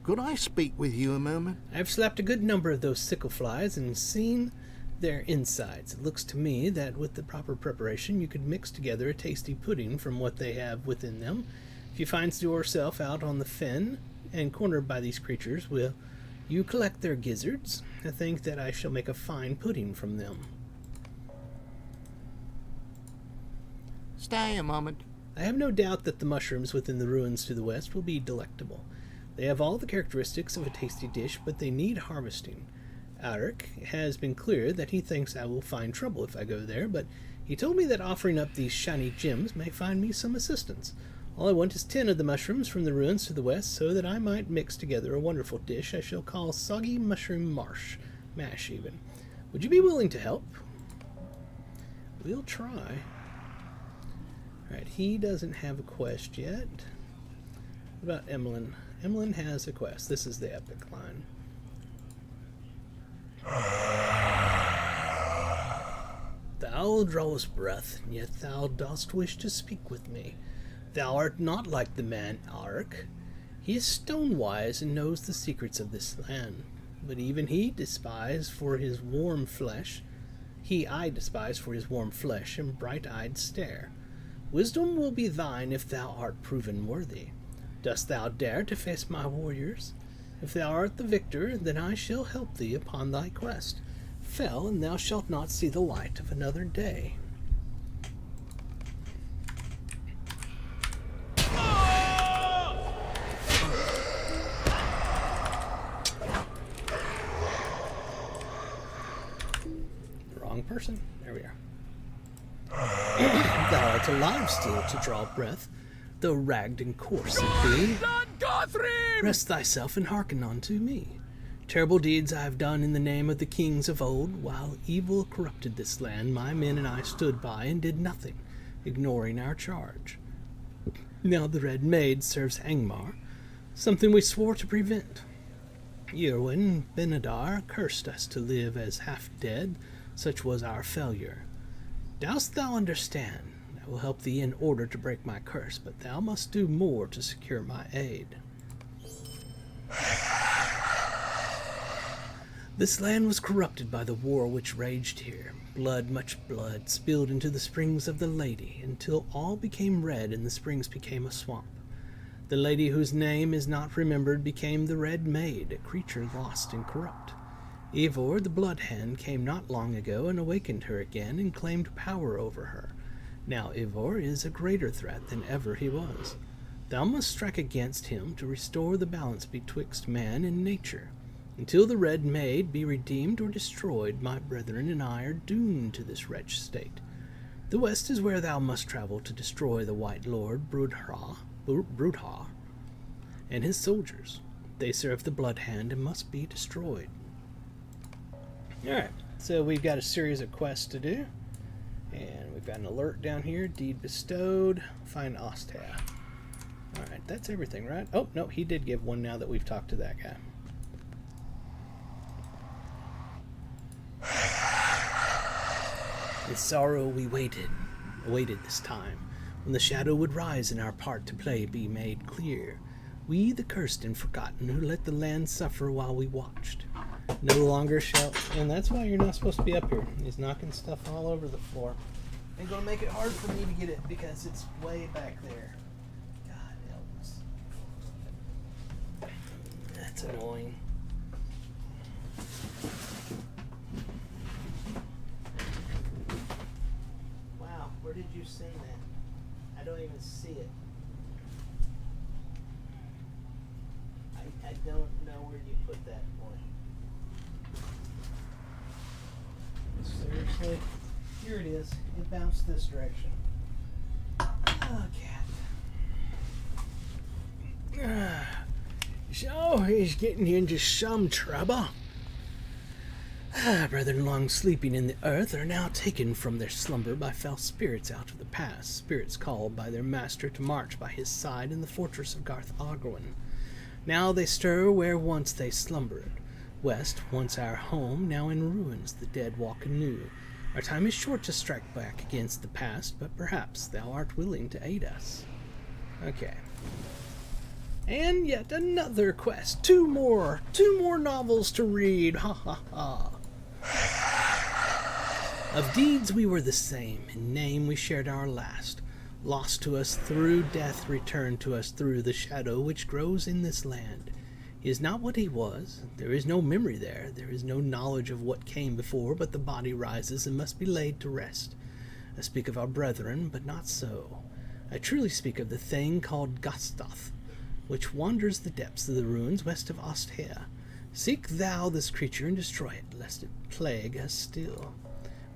S6: Could I speak with you a moment?
S1: I've slapped a good number of those sickle flies and seen their insides. It looks to me that with the proper preparation you could mix together a tasty pudding from what they have within them. If you find yourself out on the fen and cornered by these creatures, will you collect their gizzards? I think that I shall make a fine pudding from them.
S6: Stay a moment.
S1: I have no doubt that the mushrooms within the ruins to the west will be delectable. They have all the characteristics of a tasty dish, but they need harvesting. Alaric has been clear that he thinks I will find trouble if I go there, but he told me that offering up these shiny gems may find me some assistance. All I want is 10 of the mushrooms from the ruins to the west, so that I might mix together a wonderful dish I shall call Soggy Mushroom Mash even. Would you be willing to help? We'll try. Alright, he doesn't have a quest yet. What about Emlyn? Emlyn has a quest. This is the epic line. Thou drawest breath, and yet thou dost wish to speak with me. Thou art not like the man Alaric. He is stone-wise and knows the secrets of this land, but even he despised for his warm flesh He I despise for his warm flesh and bright-eyed stare. Wisdom will be thine if thou art proven worthy. Dost thou dare to face my warriors? If thou art the victor, then I shall help thee upon thy quest. Fell, and thou shalt not see the light of another day. Wrong person. There we are. Thou art alive still to draw breath, though ragged and coarse it be. Rest thyself and hearken unto me. Terrible deeds I have done in the name of the kings of old. While evil corrupted this land, my men and I stood by and did nothing, ignoring our charge. Now the Red Maid serves Angmar, something we swore to prevent. Eowyn Benadar cursed us to live as half dead, such was our failure. Dost thou understand? I will help thee in order to break my curse, but thou must do more to secure my aid. This land was corrupted by the war which raged here. Blood, much blood, spilled into the springs of the Lady, until all became red and the springs became a swamp. The lady whose name is not remembered became the Red Maid, a creature lost and corrupt. Eivor, the Blood Hand, came not long ago and awakened her again and claimed power over her. Now Eivor is a greater threat than ever he was. Thou must strike against him to restore the balance betwixt man and nature. Until the Red Maid be redeemed or destroyed, my brethren and I are doomed to this wretched state. The west is where thou must travel to destroy the White Lord Brudha and his soldiers. They serve the Blood Hand and must be destroyed. Alright, so we've got a series of quests to do. And we've got an alert down here. Deed bestowed. Find Ostea. Alright, that's everything, right? Oh, no, he did give one now that we've talked to that guy. With sorrow we awaited this time, when the shadow would rise and our part to play be made clear. We, the cursed and forgotten, who let the land suffer while we watched. No longer shall... And that's why you're not supposed to be up here. He's knocking stuff all over the floor. And gonna make it hard for me to get it because it's way back there. God help us. That's annoying. Wow, where did you sing that? I don't even see it. I don't know where you put that point. Seriously? Here it is. It bounced this direction. Oh, cat. So, he's getting into some trouble. Brethren long sleeping in the earth are now taken from their slumber by foul spirits out of the past, spirits called by their master to march by his side in the fortress of Garth Ogwyn. Now they stir where once they slumbered. West, once our home, now in ruins, the dead walk anew. Our time is short to strike back against the past, but perhaps thou art willing to aid us. Okay. And yet another quest. Two more novels to read. Ha ha ha. Of deeds we were the same, in name we shared our last. Lost to us through death, returned to us through the shadow which grows in this land. He is not what he was. There is no memory there. There is no knowledge of what came before, but the body rises and must be laid to rest. I speak of our brethren, but not so. I truly speak of the thing called Gostoth, which wanders the depths of the ruins west of Ostea. Seek thou this creature and destroy it, lest it plague us still.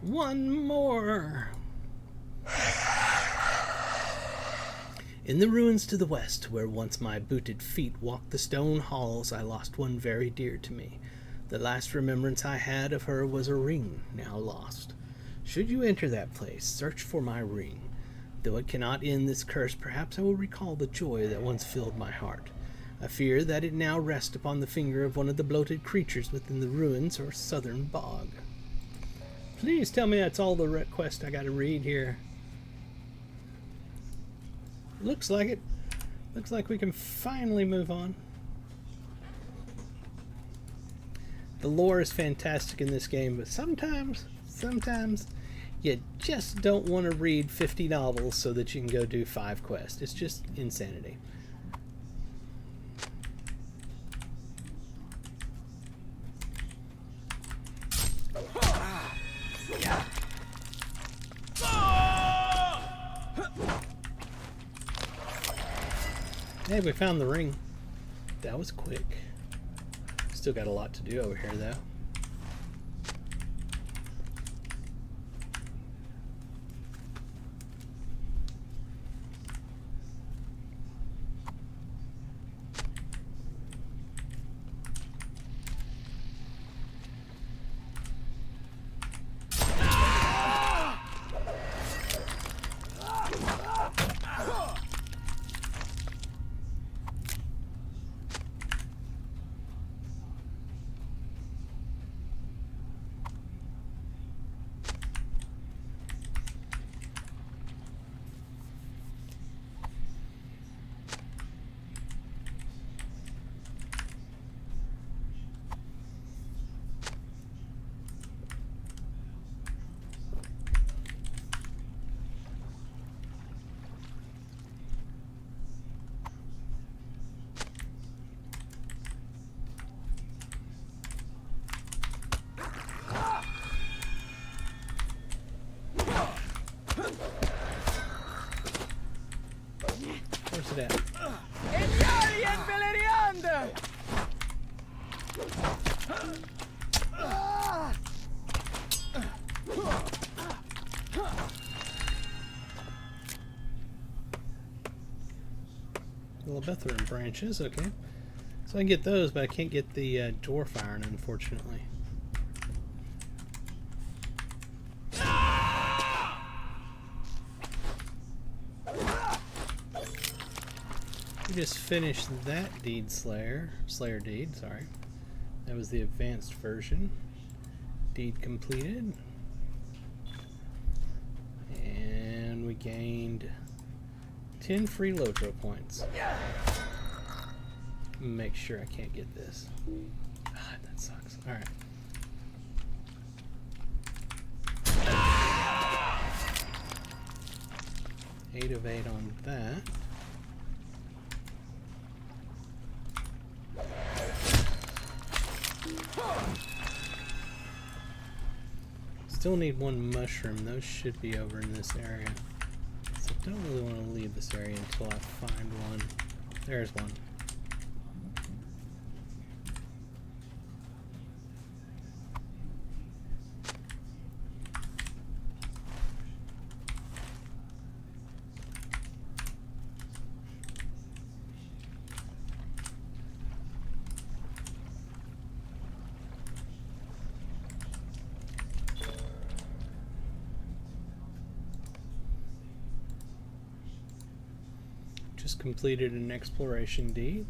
S1: One more! In the ruins to the west, where once my booted feet walked the stone halls, I lost one very dear to me. The last remembrance I had of her was a ring, now lost. Should you enter that place, search for my ring. Though it cannot end this curse, perhaps I will recall the joy that once filled my heart. I fear that it now rests upon the finger of one of the bloated creatures within the ruins or southern bog. Please tell me that's all the request I gotta read here. Looks like it. Looks like we can finally move on. The lore is fantastic in this game, but sometimes Sometimes you just don't want to read 50 novels so that you can go do 5 quests. It's just insanity. Hey, we found the ring. That was quick. Still got a lot to do over here, though. Where's it at? Lotro branches, okay. So I can get those, but I can't get the dwarf iron, unfortunately. We just finished that Slayer deed, sorry. That was the advanced version. Deed completed. And we gained 10 free Lotro points. Make sure I can't get this. Ah, that sucks. Alright. Eight of 8 on that. Still need 1 mushroom. Those should be over in this area. So I don't really want to leave this area until I find one. There's one. Just completed an exploration deed.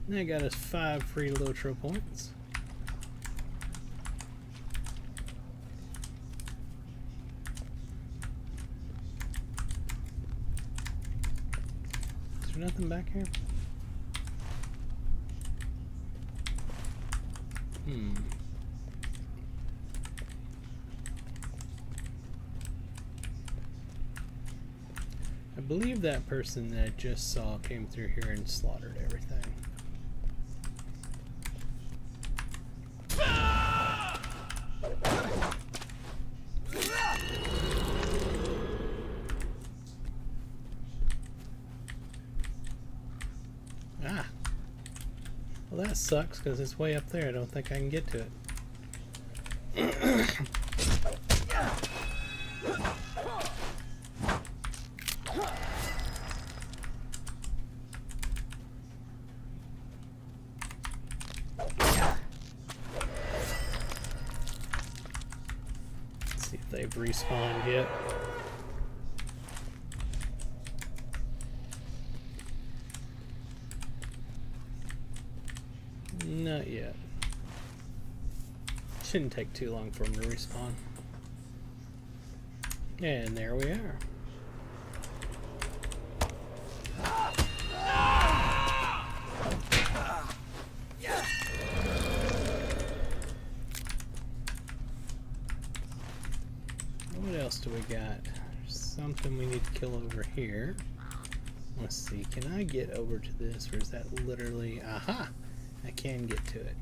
S1: That got us 5 free Lotro points. Is there nothing back here? I believe that person that I just saw came through here and slaughtered everything. Ah. Well, that sucks because it's way up there. I don't think I can get to it. See if they've respawned yet. Not yet. Shouldn't take too long for them to respawn. And there we are. got something we need to kill over here. Let's see, can I get over to this, or is that literally... Aha! I can get to it.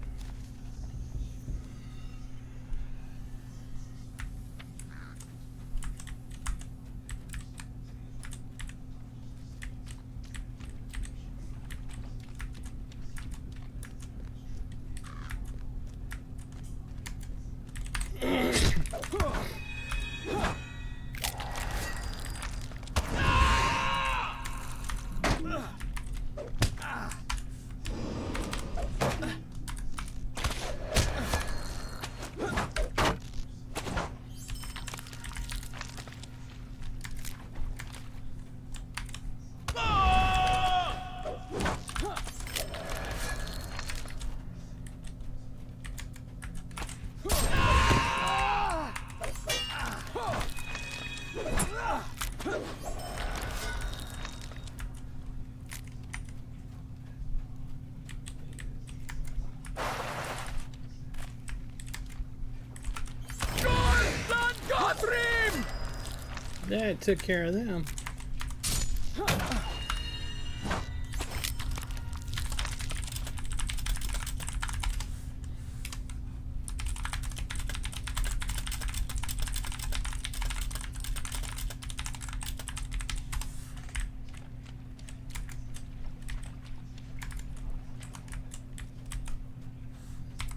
S1: That took care of them.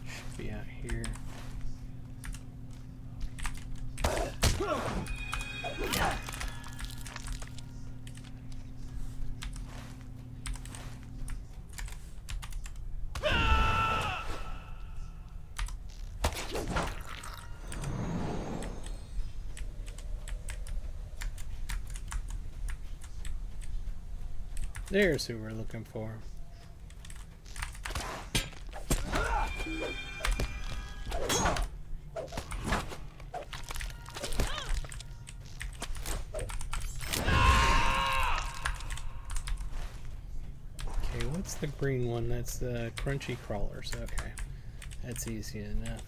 S1: Should be out here. There's who we're looking for. Okay, what's the green one? That's the crunchy crawlers. Okay, that's easy enough.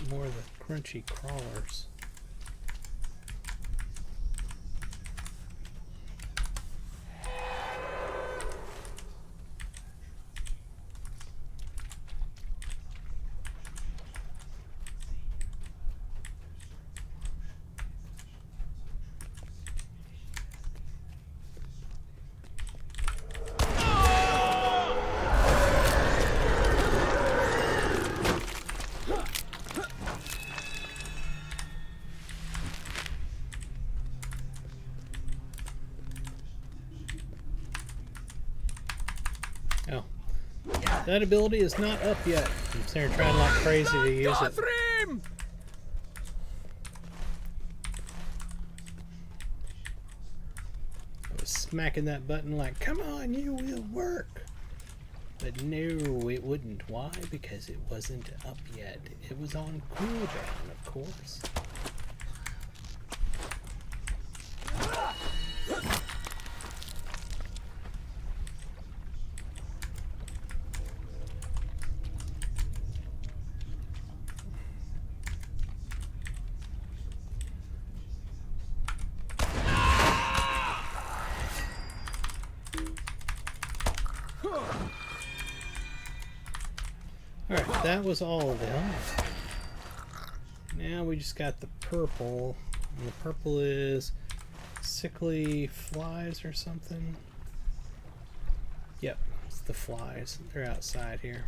S1: More of the crunchy crawlers. Oh. That ability is not up yet. I'm sitting here trying like crazy to use it. I was smacking that button like, come on, you will work. But no, it wouldn't. Why? Because it wasn't up yet. It was on cooldown, of course. Alright, that was all of them. Now we just got the purple. And the purple is sickly flies or something. Yep, it's the flies. They're outside here.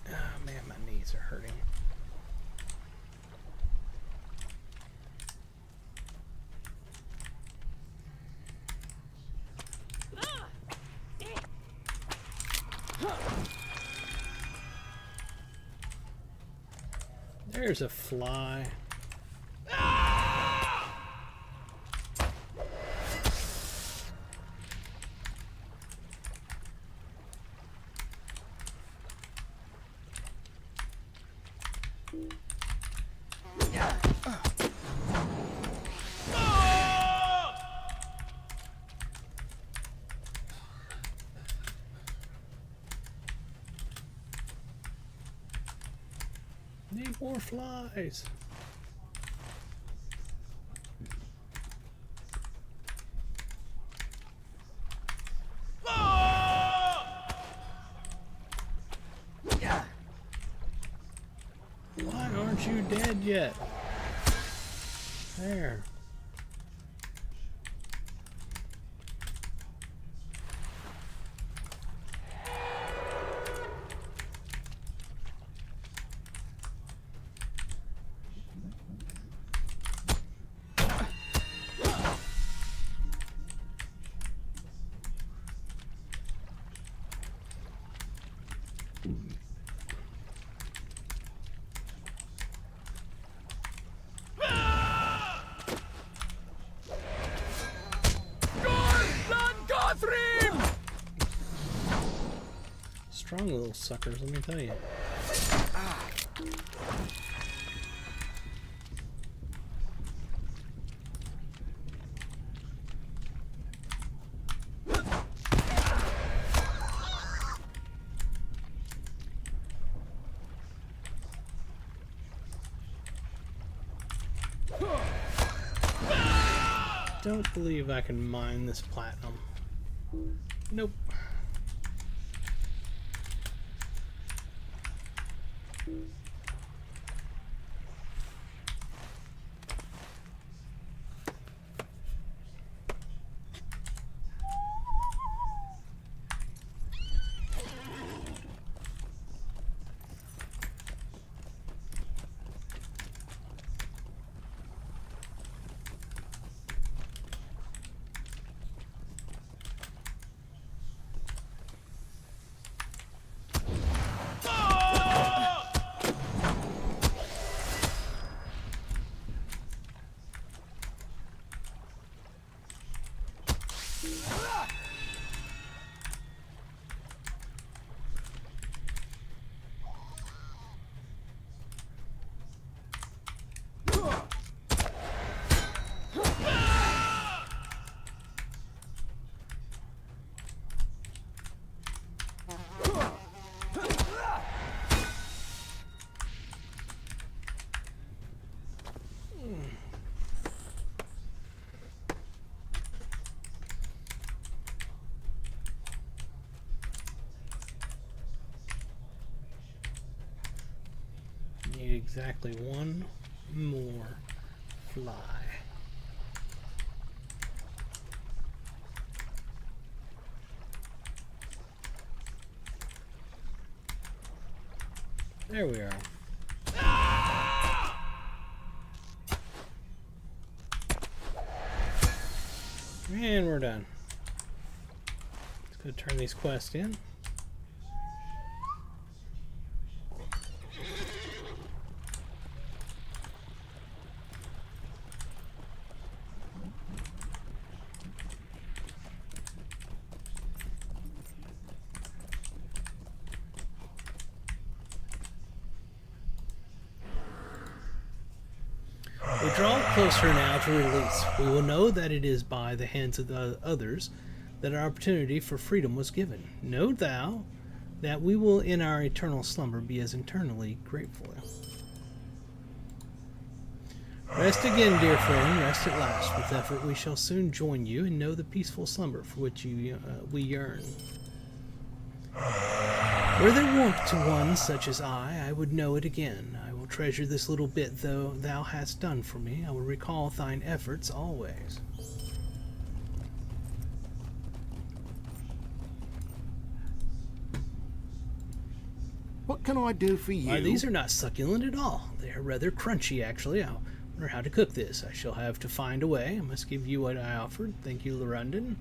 S1: Oh man, my knees are hurting. There's a fly. Need more flies. Why aren't you dead yet? There. Strong little suckers, let me tell you. Don't believe I can mine this platinum. Nope. Need exactly one more fly. There we are. And we're done. Let's go turn these quests in. We draw closer now to release. We will know that it is by the hands of the others that our opportunity for freedom was given. Know thou that we will in our eternal slumber be as eternally grateful. Rest again, dear friend, rest at last. With effort we shall soon join you and know the peaceful slumber for which we yearn. Were there warmth to one such as I would know it again. I will treasure this little bit though thou hast done for me. I will recall thine efforts always.
S6: What can I do for you?
S1: Why, these are not succulent at all. They are rather crunchy, actually. I wonder how to cook this. I shall have to find a way. I must give you what I offered. Thank you, Lorundon.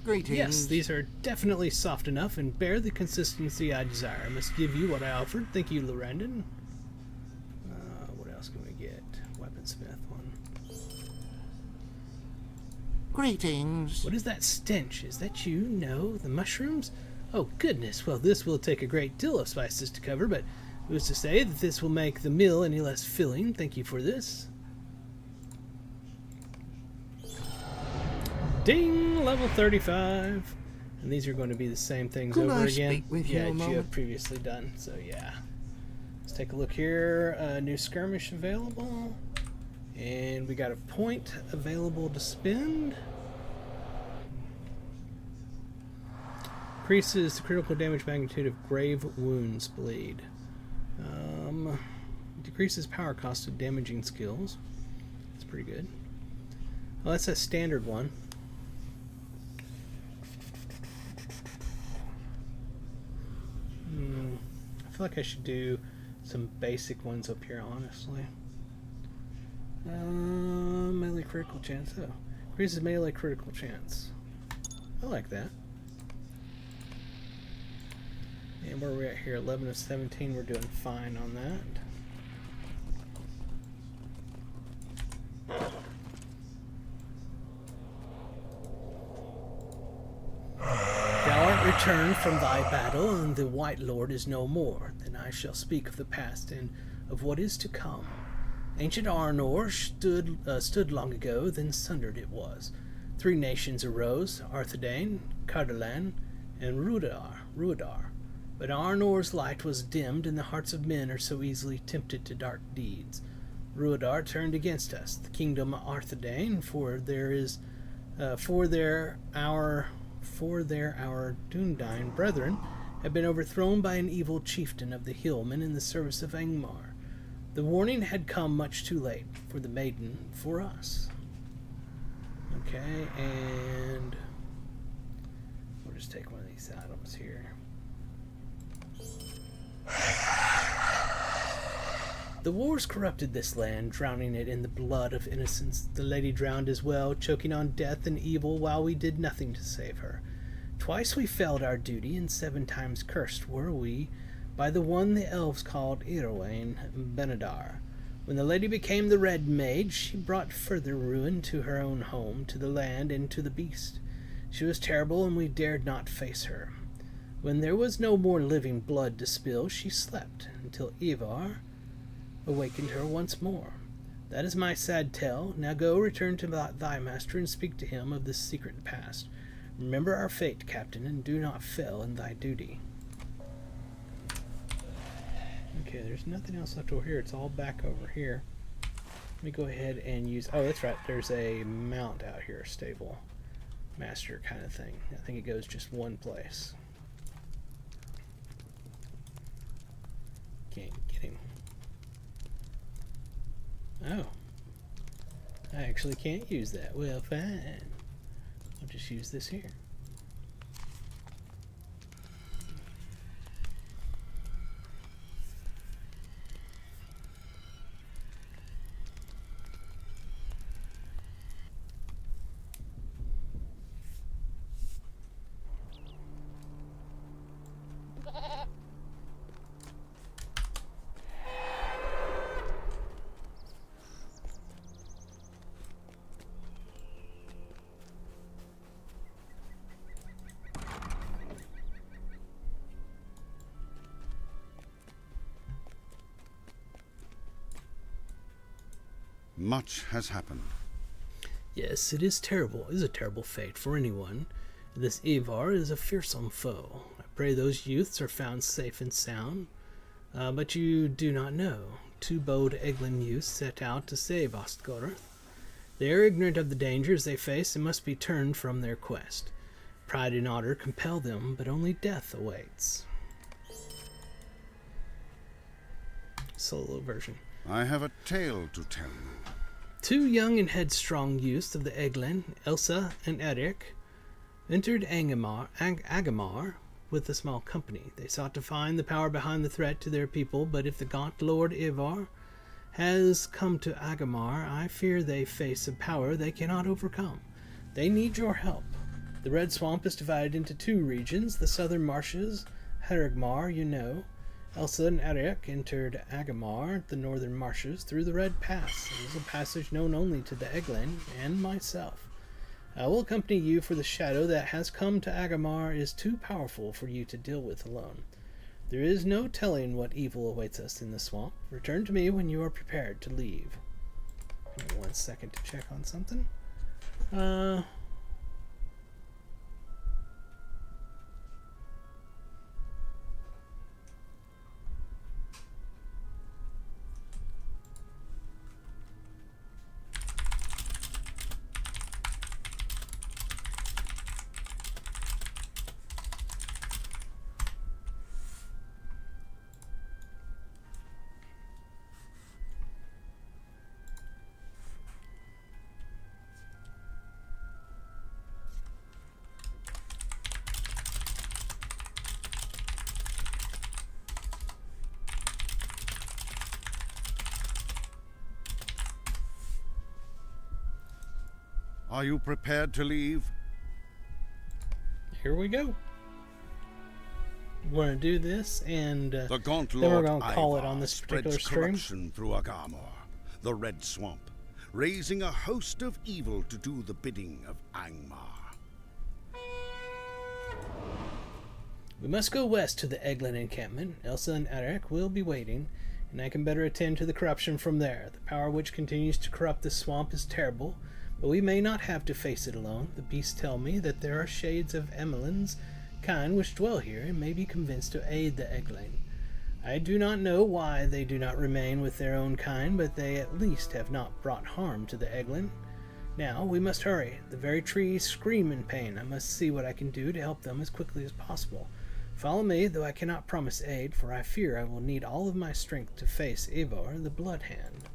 S6: Greetings.
S1: Yes, these are definitely soft enough and bear the consistency I desire. I must give you what I offered. Thank you, Lorandon. What else can we get? Weaponsmith one.
S6: Greetings.
S1: What is that stench? Is that you? No, the mushrooms? Oh, goodness. Well, this will take a great deal of spices to cover, but who's to say that this will make the meal any less filling? Thank you for this. Ding! Level 35. And these are going to be the same things
S6: Could
S1: over
S6: I
S1: again.
S6: speak with you a
S1: Yeah, you
S6: moment?
S1: have previously done. So, yeah. Let's take a look here. New skirmish available. And we got a point available to spend. Increases the critical damage magnitude of grave wounds bleed. Decreases power cost of damaging skills. That's pretty good. Well, that's a standard one. I feel like I should do some basic ones up here, honestly. Melee critical chance. Oh, increases melee critical chance. I like that. And where are we at here? 11 of 17. We're doing fine on that. Thou art returned from thy battle, and the White Lord is no more. Then I shall speak of the past and of what is to come. Ancient Arnor stood long ago, then sundered it was. 3 nations arose, Arthedain, Cardolan, and Ruidar. But Arnor's light was dimmed, and the hearts of men are so easily tempted to dark deeds. Ruidar turned against us, the kingdom of Arthedain, for our Dundine brethren have been overthrown by an evil chieftain of the hillmen in the service of Angmar. The warning had come much too late, for the maiden, for us. Okay, and we'll just take one of these items here. The wars corrupted this land, drowning it in the blood of innocents. The lady drowned as well, choking on death and evil, while we did nothing to save her. Twice we failed our duty, and 7 times cursed were we by the one the elves called Irowain Benedar. When the lady became the Red Maid, she brought further ruin to her own home, to the land, and to the beast. She was terrible, and we dared not face her. When there was no more living blood to spill, she slept, until Ivar awakened her once more. That is my sad tale. Now go, return to thy master, and speak to him of this secret past. Remember our fate, Captain, and do not fail in thy duty. Okay, there's nothing else left over here. It's all back over here. Let me go ahead and use... Oh, that's right. There's a mount out here, stable master kind of thing. I think it goes just one place. Can't get him. Oh. I actually can't use that. Well, fine. I'll just use this here.
S5: Much has happened.
S1: Yes, it is terrible. It is a terrible fate for anyone. This Ivar is a fearsome foe. I pray those youths are found safe and sound. But you do not know. 2 bold Eglin youths set out to save Ostgoroth. They are ignorant of the dangers they face and must be turned from their quest. Pride and honor compel them, but only death awaits. Solo version.
S5: I have a tale to tell you.
S1: 2 young and headstrong youths of the Eglin, Elsa and Eric, entered Agamar with a small company. They sought to find the power behind the threat to their people, but if the gaunt Lord Ivar has come to Agamar, I fear they face a power they cannot overcome. They need your help. The Red Swamp is divided into two regions. The southern marshes, Herigmar, you know. Elsa and Eric entered Agamar, the northern marshes, through the Red Pass. It is a passage known only to the Eglin and myself. I will accompany you, for the shadow that has come to Agamar is too powerful for you to deal with alone. There is no telling what evil awaits us in the swamp. Return to me when you are prepared to leave. Give me 1 second to check on something.
S5: Are you prepared to leave?
S1: Here we go. We're going to do this, and
S5: The Gaunt
S1: then we're
S5: Lord
S1: going to call it
S5: Ivar
S1: on this particular
S5: spreads
S1: stream.
S5: corruption through Agamor, the Red Swamp, raising a host of evil to do the bidding of Angmar.
S1: We must go west to the Eglin encampment. Elsa and Eric will be waiting, and I can better attend to the corruption from there. The power which continues to corrupt this swamp is terrible, but we may not have to face it alone. The beasts tell me that there are shades of Emmeline's kind which dwell here and may be convinced to aid the Eglin. I do not know why they do not remain with their own kind, but they at least have not brought harm to the Eglin. Now, we must hurry. The very trees scream in pain. I must see what I can do to help them as quickly as possible. Follow me, though I cannot promise aid, for I fear I will need all of my strength to face Eivor the Bloodhand.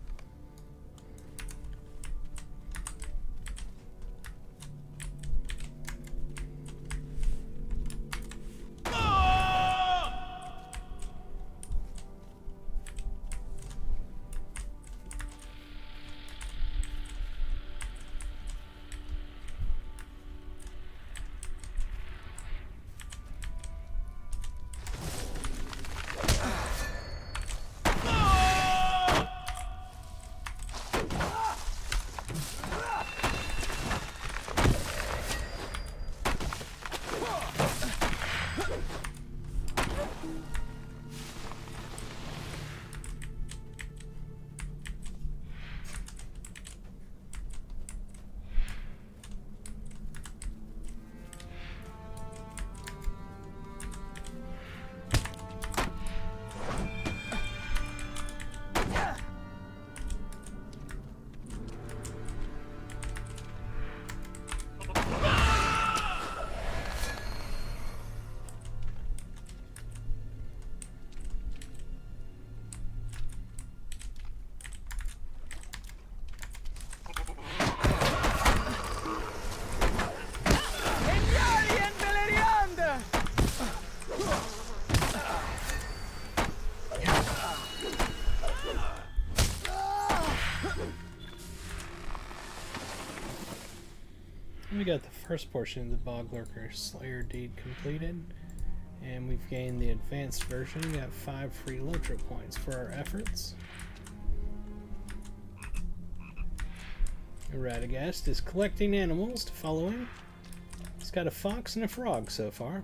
S1: We got the first portion of the Bog Lurker Slayer deed completed, and we've gained the advanced version. We got 5 free Lotro points for our efforts. Radagast is collecting animals to follow him. He's got a fox and a frog so far.